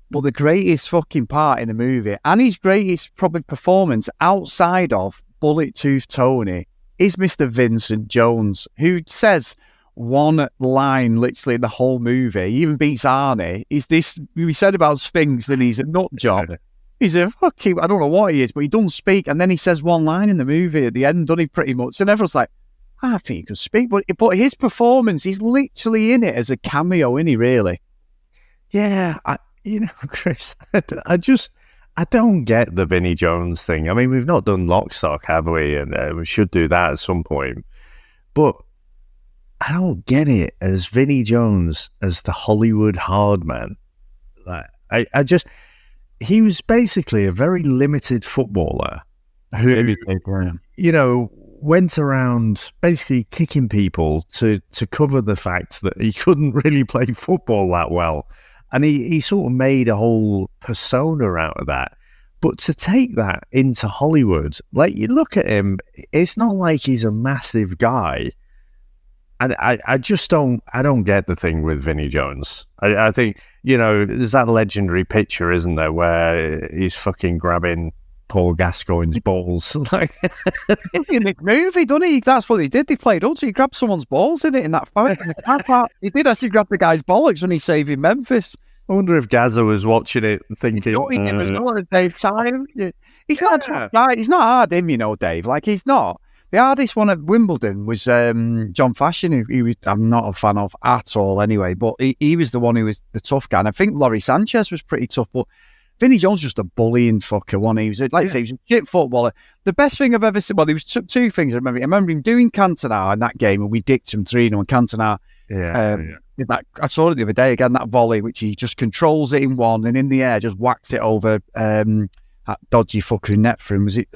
But the greatest fucking part in the movie, and his greatest probably performance outside of Bullet Tooth Tony, is Mr. Vincent Jones, who says one line literally in the whole movie. He even beats Arnie. We said about Sphinx, then he's a nut job. He's a fucking, I don't know what he is, but he doesn't speak. And then he says one line in the movie at the end, doesn't he, pretty much? And everyone's like, I think he could speak. But his performance, he's literally in it as a cameo, isn't he, really? Yeah, Chris, I don't get the Vinnie Jones thing. I mean, we've not done Lock, Stock, have we? And we should do that at some point. But I don't get it as Vinnie Jones as the Hollywood hard man. Like, he was basically a very limited footballer who, went around basically kicking people to cover the fact that he couldn't really play football that well. And he sort of made a whole persona out of that. But to take that into Hollywood, like, you look at him, it's not like he's a massive guy. And I just don't get the thing with Vinnie Jones. I think, there's that legendary picture, isn't there, where he's fucking grabbing Paul Gascoigne's balls. Like, in the movie, doesn't he? That's what he did. They played also. He grabbed someone's balls in it in that fight. He did actually grab the guy's bollocks when he's saving Memphis. I wonder if Gaza was watching it thinking... It was not at the same time. He's not a tough guy. He's not hard him, Dave. Like, he's not. The hardest one at Wimbledon was John Fashion, who I'm not a fan of at all anyway, but he was the one who was the tough guy. And I think Laurie Sanchez was pretty tough, but Vinnie Jones was just a bullying fucker, one. He was, like I say, he was a shit footballer. The best thing I've ever seen, well, there was two things I remember. I remember him doing Cantona in that game, and we dicked him 3-0, and Cantona, I saw it the other day, again, that volley, which he just controls it in one, and in the air, just whacks it over that dodgy fucker in net for him. Was it...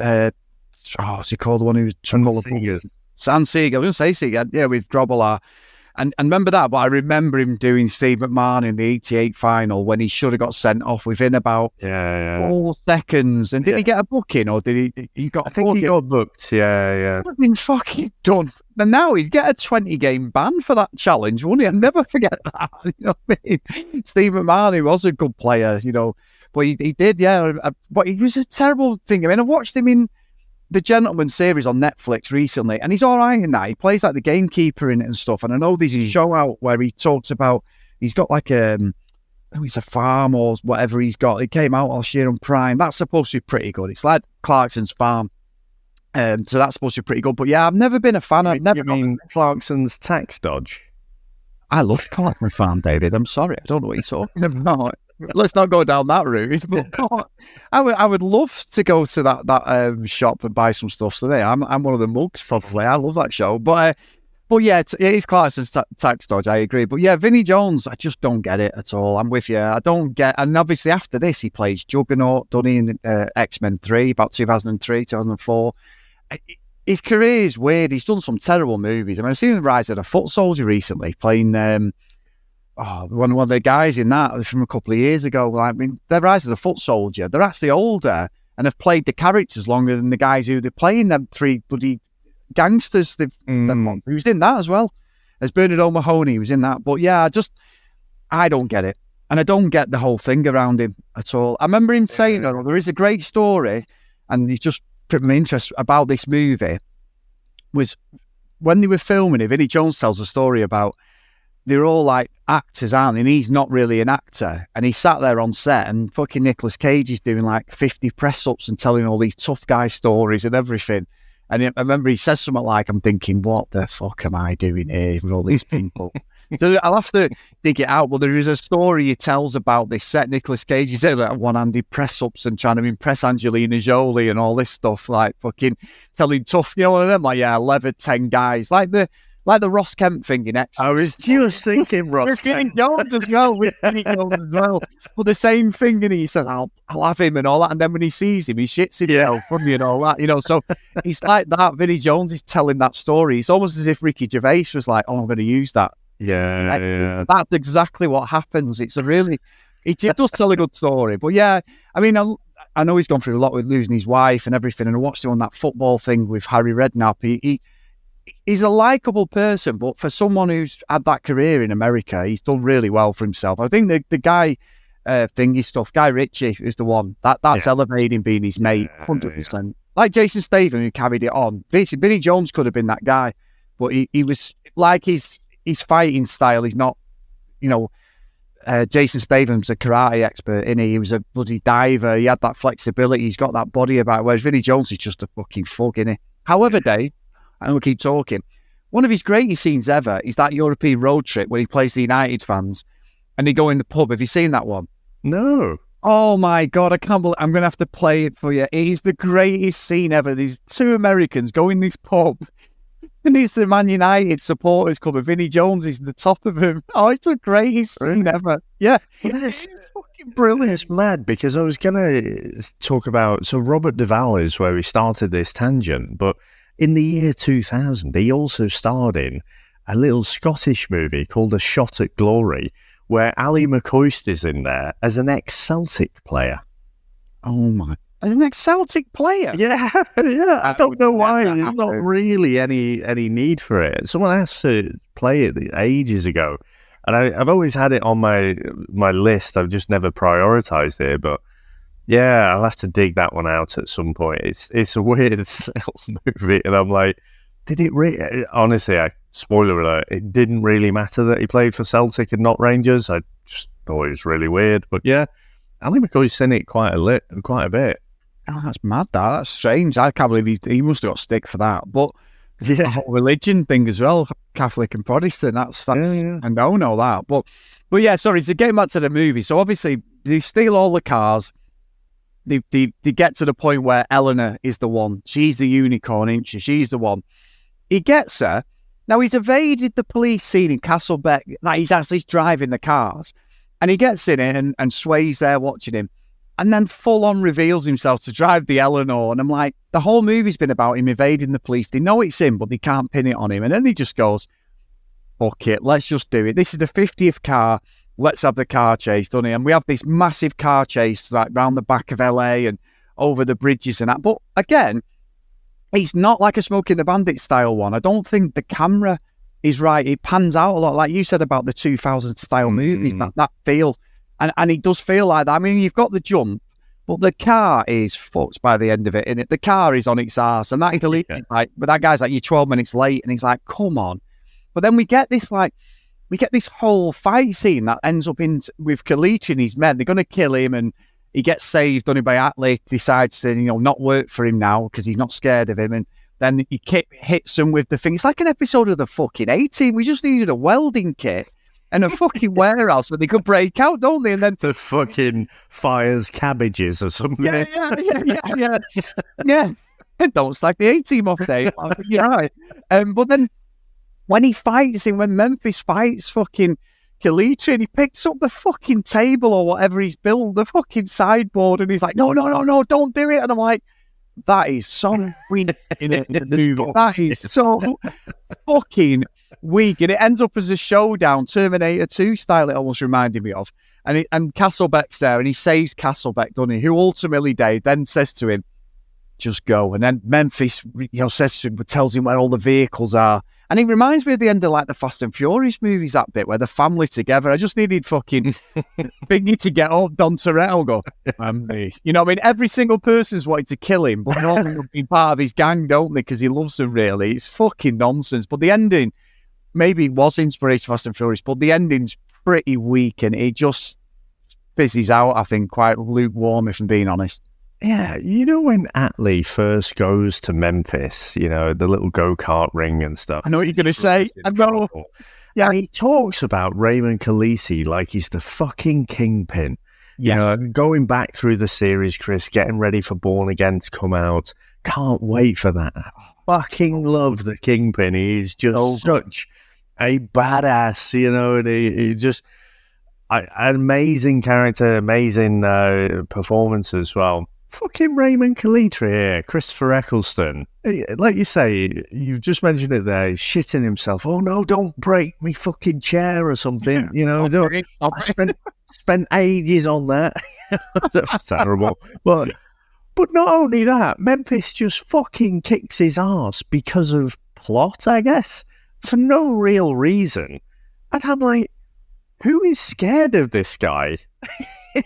what's he called? The one who was San Seagal. I was going to say Seagal, yeah, with Grobbelaar. And remember that, but I remember him doing Steve McMahon in the 88 final when he should have got sent off within about 4 seconds. And did he get a booking, or did he got? I think he got booked. Yeah. I've been fucking done. And now he'd get a 20-game ban for that challenge, wouldn't he? I'd never forget that. You know what I mean? Steve McMahon, he was a good player, but he did, yeah. But he was a terrible thing. I mean, I watched him in The Gentleman series on Netflix recently, and he's all right in that. He plays like the gamekeeper in it and stuff. And I know there's a show out where he talks about, he's got like it's a farm or whatever he's got. It came out last year on Prime. That's supposed to be pretty good. It's like Clarkson's farm. So that's supposed to be pretty good. But yeah, I've never been a fan. You mean Clarkson's tax dodge? I love Clarkson's farm, David. I'm sorry. I don't know what you're talking about. Let's not go down that route. But I would love to go to that shop and buy some stuff today. I'm one of the mugs, probably. I love that show. But yeah, it is Clarkson's tax dodge. I agree. But yeah, Vinnie Jones, I just don't get it at all. I'm with you. I don't get. And obviously after this, he plays Juggernaut, done he, in X-Men 3, about 2003, 2004. His career is weird. He's done some terrible movies. I mean, I've seen The Rise of the Foot Soldier recently, playing one of the guys in that from a couple of years ago. I mean, The Rise of the Foot Soldier, they're actually older and have played the characters longer than the guys who they're playing, them 3 bloody gangsters. He was in that as well as Bernard O'Mahony. He was in that. But yeah, I don't get it. And I don't get the whole thing around him at all. I remember him saying, there is a great story, and he's just put my interest about this movie, was when they were filming it, Vinnie Jones tells a story about they're all like actors, aren't they? And he's not really an actor. And he sat there on set, and fucking Nicolas Cage is doing like 50 press-ups and telling all these tough guy stories and everything. And I remember he says something like, I'm thinking, what the fuck am I doing here with all these people? So I'll have to dig it out. But there is a story he tells about this set. Nicolas Cage is there like one-handed press-ups and trying to impress Angelina Jolie and all this stuff, like fucking telling tough, one of them, like, 11, 10 guys. Like Like the Ross Kemp thing in X. I was just thinking Ross Vinnie Jones as well. With Vinnie Jones as well. But the same thing, and he says, I'll have him and all that. And then when he sees him, he shits himself from you and all that. You know, so he's like that. Vinnie Jones is telling that story. It's almost as if Ricky Gervais was like, I'm going to use that. Yeah. That's exactly what happens. It's a really... It does tell a good story. But yeah, I mean, I know he's gone through a lot with losing his wife and everything, and I watched him on that football thing with Harry Redknapp. He's a likeable person, but for someone who's had that career in America, he's done really well for himself. I think the guy thingy stuff, Guy Ritchie is the one. That's elevating being his mate, 100%. Yeah. Like Jason Statham, who carried it on. Basically, Vinnie Jones could have been that guy, but he was like his fighting style. He's not, you know, Jason Statham's a karate expert, innit? He was a bloody diver. He had that flexibility. He's got that body about it, whereas Vinnie Jones is just a fucking thug, innit? However, Dave, and we'll keep talking, one of his greatest scenes ever is that European road trip where he plays the United fans and they go in the pub. Have you seen that one? No. Oh my God, I can't believe I'm going to have to play it for you. It is the greatest scene ever. These two Americans go in this pub and it's the Man United supporters club and Vinnie Jones is the top of him. Oh, it's the greatest scene ever. Yeah. It's fucking brilliant. It's mad because I was going to talk about... So Robert Duvall is where we started this tangent, but in the year 2000, he also starred in a little Scottish movie called A Shot at Glory, where Ali McCoist is in there as an ex-Celtic player. Oh my... An ex-Celtic player? Yeah. I don't know why. There's not really any need for it. Someone asked to play it ages ago, and I've always had it on my list. I've just never prioritized it, but yeah, I'll have to dig that one out at some point. It's a weird movie, and I'm like, did it really? Honestly, spoiler alert, it didn't really matter that he played for Celtic and not Rangers. I just thought it was really weird, but yeah, Ali McCoy's in it quite a bit. Oh, that's mad. That's strange. I can't believe he must have got stick for that. But the whole religion thing as well, Catholic and Protestant, that's I don't know that. But yeah, sorry, to get back to the movie. So obviously they steal all the cars. They get to the point where Eleanor is the one. She's the unicorn, isn't she? She's the one. He gets her. Now he's evaded the police scene in Castlebeck. Like he's actually driving the cars. And he gets in it and Sway's there watching him. And then full on reveals himself to drive the Eleanor. And I'm like, the whole movie's been about him evading the police. They know it's him, but they can't pin it on him. And then he just goes, fuck it, let's just do it. This is the 50th car. Let's have the car chase, doesn't he? And we have this massive car chase like round the back of LA and over the bridges and that. But again, it's not like a Smoking the Bandit style one. I don't think the camera is right. It pans out a lot, like you said about the 2000 style movies, that feel. And it does feel like that. I mean, you've got the jump, but the car is fucked by the end of it, innit? The car is on its arse, and that is like, but that guy's like, you're 12 minutes late, and he's like, come on. But then we get this whole fight scene that ends up with Kalichi and his men. They're going to kill him, and he gets saved, done it by Atlee, decides to, not work for him now because he's not scared of him, and then he hits him with the thing. It's like an episode of the fucking A-Team. We just needed a welding kit and a fucking warehouse so they could break out, don't they? And then the fucking fires cabbages or something. Yeah. Don't slack the A-Team off, Dave. You're right. But then when he fights him, when Memphis fights fucking Kalichi, and he picks up the fucking table or whatever he's built, the fucking sideboard, and he's like, no, don't do it. And I'm like, that is so weak in it. That is so fucking weak. And it ends up as a showdown, Terminator 2 style, it almost reminded me of. And Castlebeck's there, and he saves Castlebeck, doesn't he? Who ultimately, Dave, then says to him, just go. And then Memphis, says to him, tells him where all the vehicles are. And it reminds me of the end of like the Fast and Furious movies, that bit where the family together. I just needed fucking Thingy to get up, Don Toretto go, me. You know what I mean? Every single person's wanted to kill him, but all of them have been part of his gang, don't they? Because he loves them, really. It's fucking nonsense. But the ending, maybe it was inspiration for Fast and Furious, but the ending's pretty weak and it just fizzes out, I think, quite lukewarm, if I'm being honest. Yeah, when Atlee first goes to Memphis, the little go-kart ring and stuff. I know what you're going to say. I know. Yeah, and he talks about Raymond Khaleesi like he's the fucking kingpin. Yes. Going back through the series, Chris, getting ready for Born Again to come out. Can't wait for that. fucking love the Kingpin. He's just such a badass, you know, and he just an amazing character, amazing performance as well. Fucking Raymond Calitri here, Christopher Eccleston. Like you say, you've just mentioned it there, he's shitting himself. Oh no, don't break me fucking chair or something. You know, I spent ages on that. That was terrible. But not only that, Memphis just fucking kicks his ass because of plot, I guess, for no real reason. And I'm like, who is scared of this guy?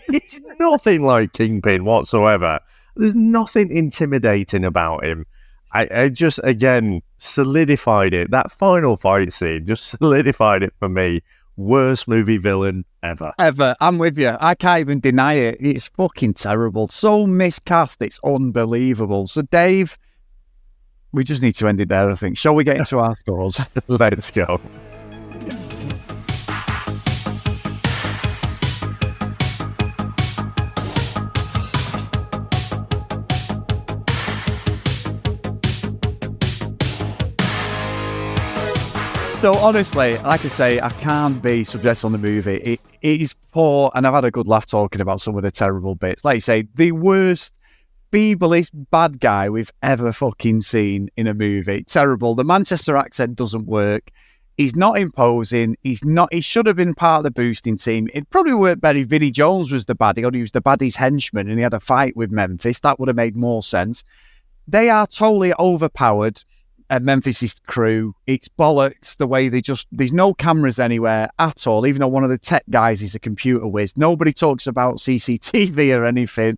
He's nothing like Kingpin whatsoever. There's nothing intimidating about him. I just, again, solidified it. That final fight scene just solidified it for me. Worst movie villain ever. I'm with you. I can't even deny it. It's fucking terrible. So miscast, it's unbelievable. So, Dave, we just need to end it there, I think. Shall we get into our scores? Let's go. So honestly, like I say, I can't be subjective on the movie. It is poor, and I've had a good laugh talking about some of the terrible bits. Like you say, the worst, feeblest bad guy we've ever fucking seen in a movie. Terrible. The Manchester accent doesn't work. He's not imposing. He should have been part of the boosting team. It probably worked better if Vinnie Jones was the baddie, or he was the baddie's henchman and he had a fight with Memphis. That would have made more sense. They are totally overpowered. Memphis' crew, it's bollocks the way there's no cameras anywhere at all, even though one of the tech guys is a computer whiz. Nobody talks about CCTV or anything.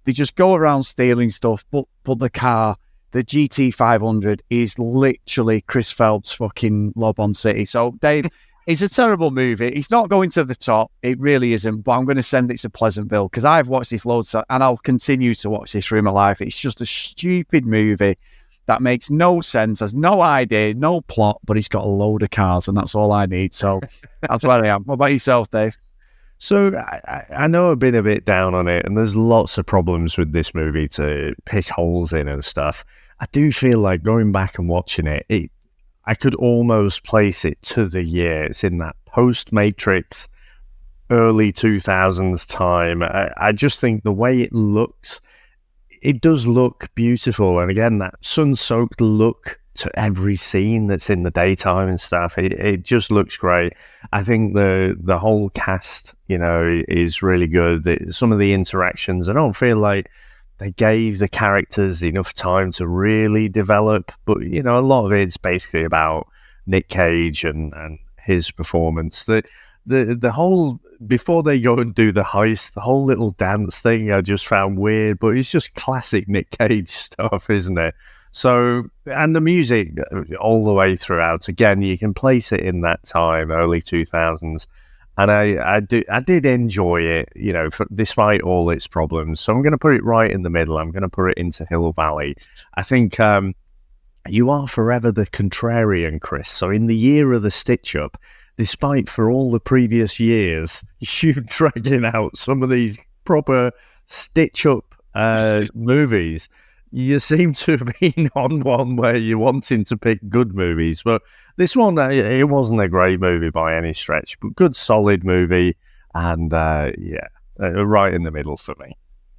They just go around stealing stuff, but the car, the GT500, is literally Chris Phelps' fucking Lob on City. So, Dave, it's a terrible movie. It's not going to the top. It really isn't, but I'm going to send it to Pleasantville because I've watched this loads and I'll continue to watch this through my life. It's just a stupid movie that makes no sense, has no idea, no plot, but he's got a load of cars, and that's all I need. So that's where I am. What about yourself, Dave? So I know I've been a bit down on it, and there's lots of problems with this movie to pick holes in and stuff. I do feel like going back and watching it, I could almost place it to the year. It's in that post-Matrix, early 2000s time. I just think the way it looks, it does look beautiful, and again, that sun-soaked look to every scene that's in the daytime and stuff, it just looks great. I think the whole cast, you know, is really good. Some of the interactions, I don't feel like they gave the characters enough time to really develop, but, you know, a lot of it's basically about Nick Cage and his performance. The whole, before they go and do the heist, the whole little dance thing I just found weird, but it's just classic Nick Cage stuff, isn't it? So, and the music all the way throughout, again, you can place it in that time, early 2000s, and I did enjoy it, you know, despite all its problems. So I'm going to put it right in the middle. I'm going to put it into Hill Valley. I think you are forever the contrarian, Chris. So in the year of the stitch-up, despite for all the previous years, you dragging out some of these proper stitch-up movies, you seem to have been on one where you're wanting to pick good movies. But this one, it wasn't a great movie by any stretch, but good, solid movie. And right in the middle for me.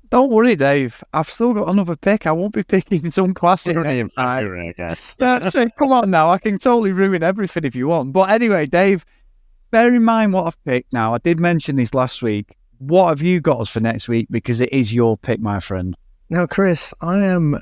Don't worry, Dave. I've still got another pick. I won't be picking some classic. I guess. Come on now. I can totally ruin everything if you want. But anyway, Dave, bear in mind what I've picked now. I did mention this last week. What have you got us for next week? Because it is your pick, my friend. Now, Chris, I am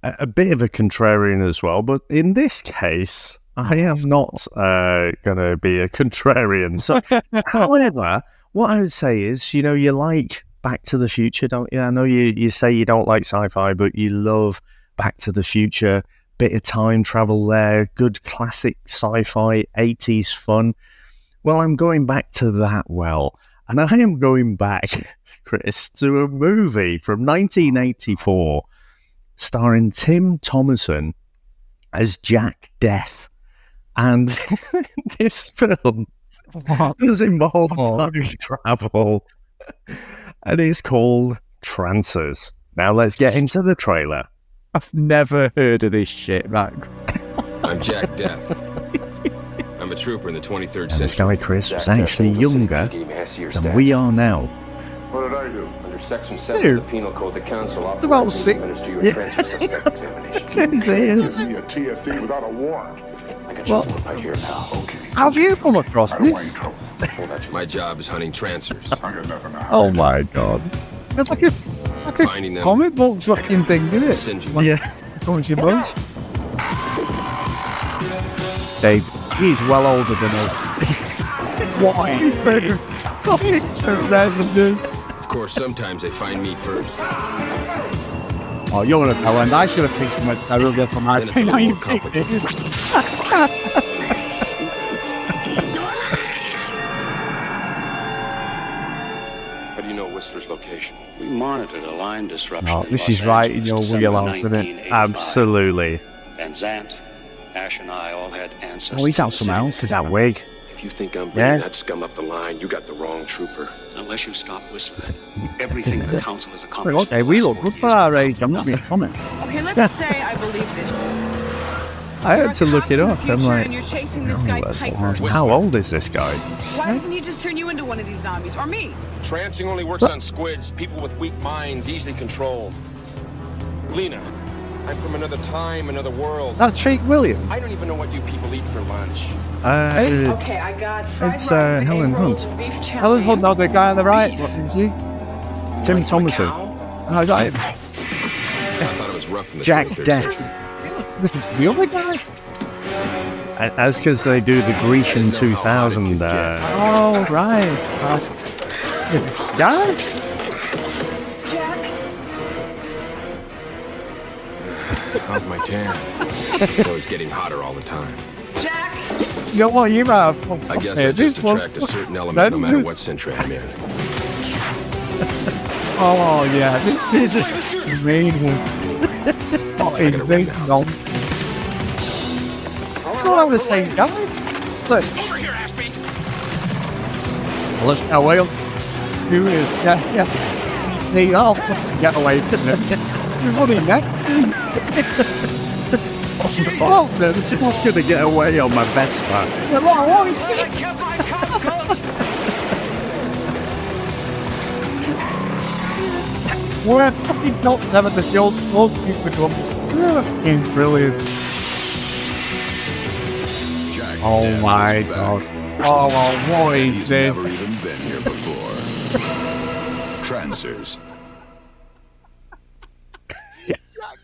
a bit of a contrarian as well, but in this case, I am not going to be a contrarian. So, however, what I would say is, you know, you like Back to the Future, don't you? I know you say you don't like sci-fi, but you love Back to the Future. Bit of time travel there, good classic sci-fi, 80s fun. Well, I'm going back to that well. And I am going back, Chris, to a movie from 1984 starring Tim Thomerson as Jack Death. And this film does involve time travel, and it's called Trancers. Now let's get into the trailer. I've never heard of this shit, right? I'm Jack Death. I'm a trooper in the 23rd century. This guy, Chris, was actually younger than we are now. What did I do? Under Section 7 of the Penal Code, the Council It's about authorizes six. me to administer you a transfer suspect examination. Yes, he is. Give me a TSC without a warrant. I got you Well, right here, pal. Okay. How have you come across I don't want this? any trouble. My job is hunting transfers. I got nothing to hide. Oh my god. It's like a Finding them. comic book fucking thing, isn't it? Send you. Yeah. Comic books. Dave, he's well older than us. Why? He's very fucking tremendous. Of course, sometimes they find me first. Oh, you're a villain. I should have picked someone terrible from my Then it's a little Now you more picked complicated. this. How do you know Whistler's location? We monitored a line disruption. Oh, in this Los is right in Angeles, your December wheelhouse, isn't it? 1985. Absolutely. Van Zant, Ash, and I all had ancestors. Oh, he's in out the somewhere city. else. Is that wig? If you think I'm Yeah. bringing that scum up the line, you got the wrong trooper. Unless you stop Whistler, everything the council has Well, accomplished. okay, we look good for our age. I'm not being funny. Okay, let's say I believe this. I had to look it up. I'm like, and you're chasing this guy Piper. how old is this guy? Why doesn't he just turn you into one of these zombies? Or me? Trancing only works on squids, people with weak minds, easily controlled. Lena, I'm from another time, another world. That's Treat William. I don't even know what you people eat for lunch. Okay, I got fried It's, rice, egg Helen rolls, Hunt. beef chow Helen mein, Hunt, no, the guy on the right. What is he? Tim Thomason. Oh, is that him? I thought it was rough in the Jack 23rd Death. century. This is the other guy? That's because they do the Grecian 2000. Oh, right. Guy? Jack, How's my tan? Oh, it's getting hotter all the time. Jack. You know what you have? I guess Okay, I just this was- attract a certain element no matter what century I'm in. Oh, yeah. This is amazing. Oh, insane. No. It's not the same guy. Look. Over here, Ashby! Well, let's get away. Who is? Yeah. Hey, oh, get away, didn't it? You're running next. Oh, I'm just going to get away on my Vespa. what is I can't find cops, We're fucking not having this old stupid one. Fucking brilliant. Oh my god. Oh, well, what is He's this? never even been here before. Trancers.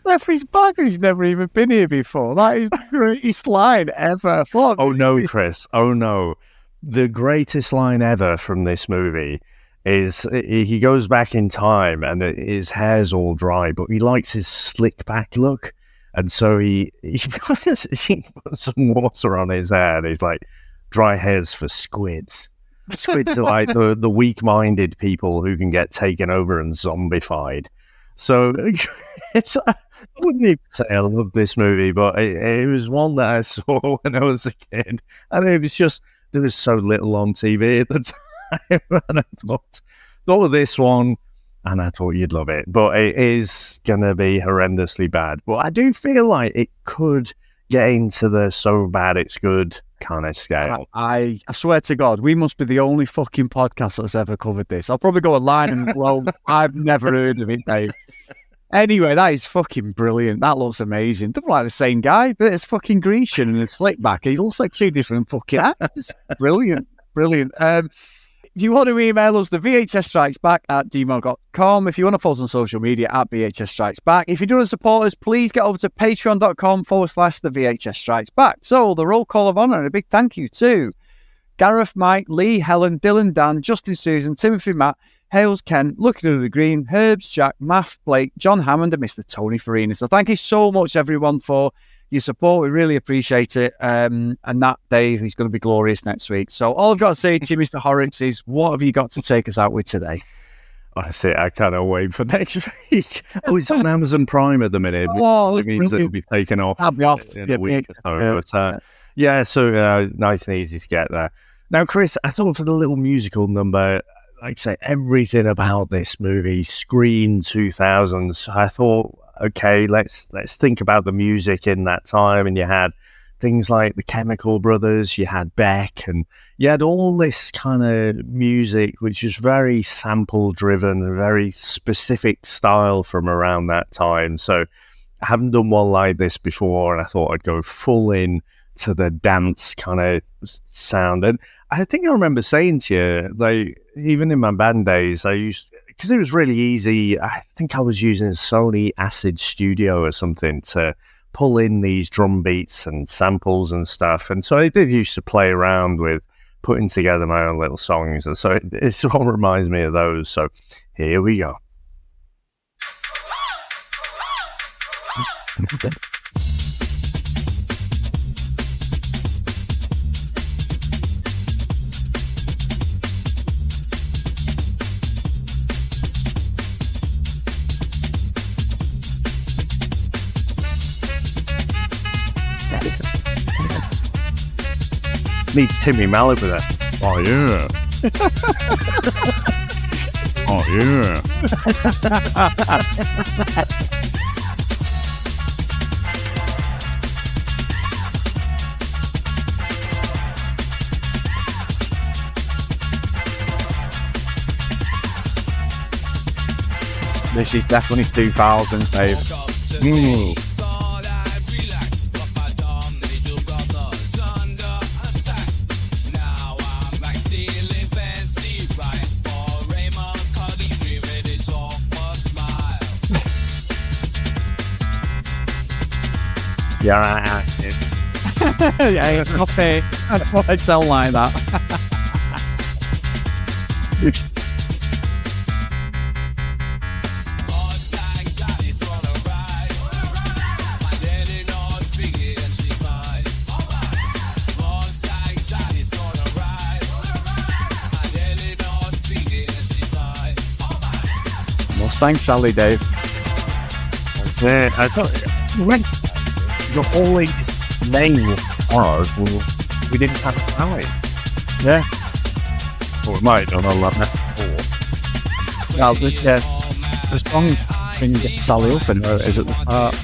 Left his back, he's never even been here before. That is the greatest line ever. Fuck. Oh no, Chris. Oh no. The greatest line ever from this movie is he goes back in time and his hair's all dry, but he likes his slick back look. And so he puts some water on his hair and he's like, dry hairs for squids. Squids are like the weak-minded people who can get taken over and zombified. So I wouldn't even say I love this movie, but it was one that I saw when I was a kid. And it was just, there was so little on TV at the time. And I thought of this one, and I thought you'd love it. But it is going to be horrendously bad. But I do feel like it could get into the so bad it's good kind of scale. I swear to God, we must be the only fucking podcast that's ever covered this. I'll probably go online and, well, I've never heard of it, Dave. Anyway, that is fucking brilliant. That looks amazing. Doesn't look like the same guy, but it's fucking Grecian and a slick back. He looks like two different fucking actors. Brilliant. If you want to email us, the VHS Strikes Back at gmail.com. If you want to follow us on social media at VHS Strikes Back. If you do want to support us, please get over to patreon.com/the VHS Strikes Back. So, the roll call of honour and a big thank you to Gareth, Mike, Lee, Helen, Dylan, Dan, Justin, Susan, Timothy, Matt, Hales, Ken, Looking Under the Green, Herbs, Jack, Math, Blake, John Hammond, and Mr. Tony Farina. So thank you so much, everyone, for your support. We really appreciate it. And that, Dave, is going to be glorious next week. So all I've got to say to you, Mr. Horrocks, is what have you got to take us out with today? Honestly, I cannot wait for next week. Oh, it's on Amazon Prime at the minute. Oh, which means it'll be taken off That'll be off in a week or so. But, so nice and easy to get there. Now, Chris, I thought for the little musical number, like I say, everything about this movie, Screen 2000s, I thought okay, let's think about the music in that time. And you had things like the Chemical Brothers, you had Beck, and you had all this kind of music which was very sample driven, a very specific style from around that time. So I haven't done one like this before, and I thought I'd go full in to the dance kind of sound. And I think I remember saying to you, like, even in my band days, I used, because it was really easy, I think I was using a Sony Acid Studio or something to pull in these drum beats and samples and stuff. And so I did used to play around with putting together my own little songs. And so it sort of reminds me of those. So here we go. Need Timmy Mallet with that. Oh yeah. Oh yeah. This is definitely 2000, Dave. Yeah, yeah, it's coffee. I don't want to sound like that. Mustang Sally, Dave. That's it. I thought the whole these name horrors. We didn't have a time. Yeah. Or we might have done a lot less before. Now, the song's been get Sally up and is at the start.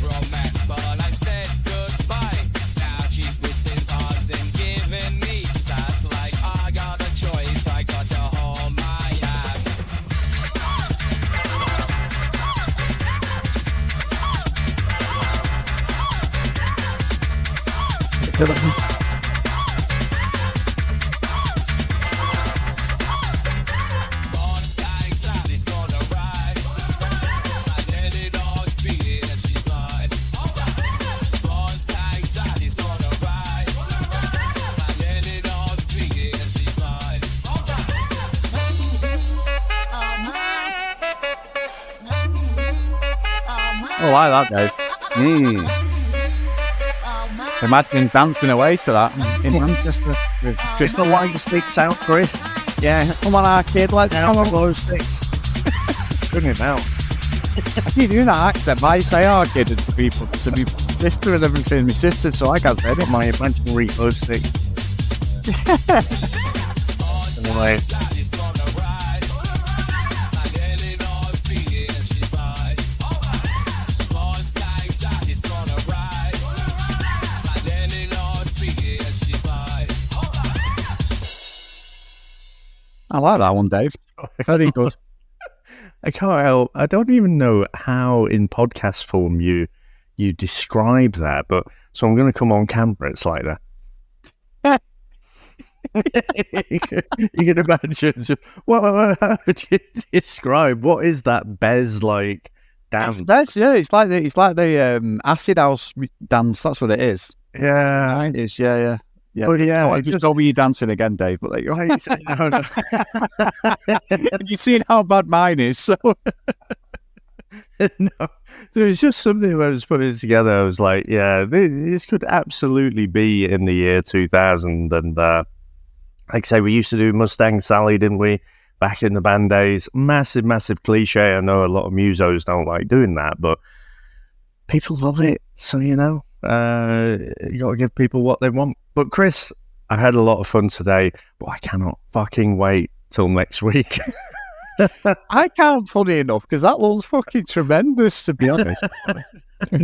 I like that, Dave. Imagine dancing away to that in Manchester. Just the light sticks out, Chris. Yeah, come on, arcade, let's come on. Those sticks. Bring it out. I keep doing that accent, but I say arcade to people. To my sister and everything, my sister, so I can't say it. My imaginary glow stick. Anyway. I like that one, Dave. Very good. I can't help. I don't even know how in podcast form you describe that, but so I'm going to come on camera. It's like that. You can imagine. How would you describe what is that Bez like dance? Bez, yeah, it's like the acid house dance. That's what it is. Yeah, it is. Yeah. Yeah, but yeah, I just told me you're dancing again, Dave. But like, no. You've seen how bad mine is, so no. There was just something when I was putting it together. I was like, yeah, this could absolutely be in the year 2000. And like I say, we used to do Mustang Sally, didn't we? Back in the band days, massive cliche. I know a lot of musos don't like doing that, but people love it. So you know, you got to give people what they want. But Chris, I had a lot of fun today, but I cannot fucking wait till next week. I can't, funny enough, because that looks fucking tremendous, to be honest.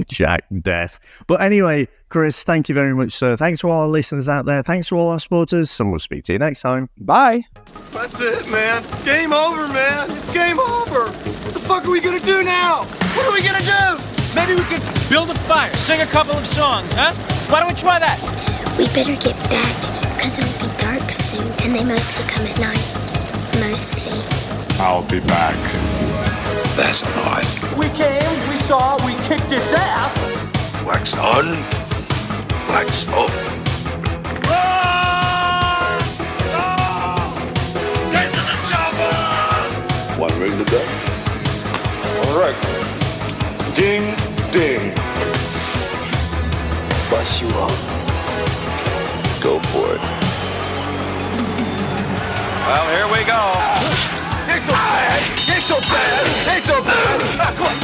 Jack Death. But anyway, Chris, thank you very much, sir. Thanks to all our listeners out there. Thanks to all our supporters, and we'll speak to you next time. Bye. That's it, man. Game over, man. It's game over. What the fuck are we gonna do now? What are we gonna do? Maybe we could build a fire, sing a couple of songs, huh? Why don't we try that? We better get back, because it'll be dark soon, and they mostly come at night. Mostly. I'll be back. That's not. We came, we saw, we kicked its ass. Wax on, wax off. Get to the chopper! One ring to go. All right. Ding, ding. Bust you up. Go for it. Well, here we go. Ain't so bad. Ain't so bad. Ain't so bad. Come on.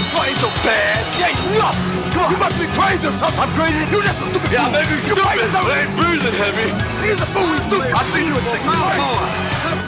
Come on, ain't so bad. Ain't nothing. Come on. You must be crazy or something. I'm crazy. You just a stupid fool. Maybe you stupid. I ain't breathing heavy. He's a fool. He's stupid. I'll see you in 6 months.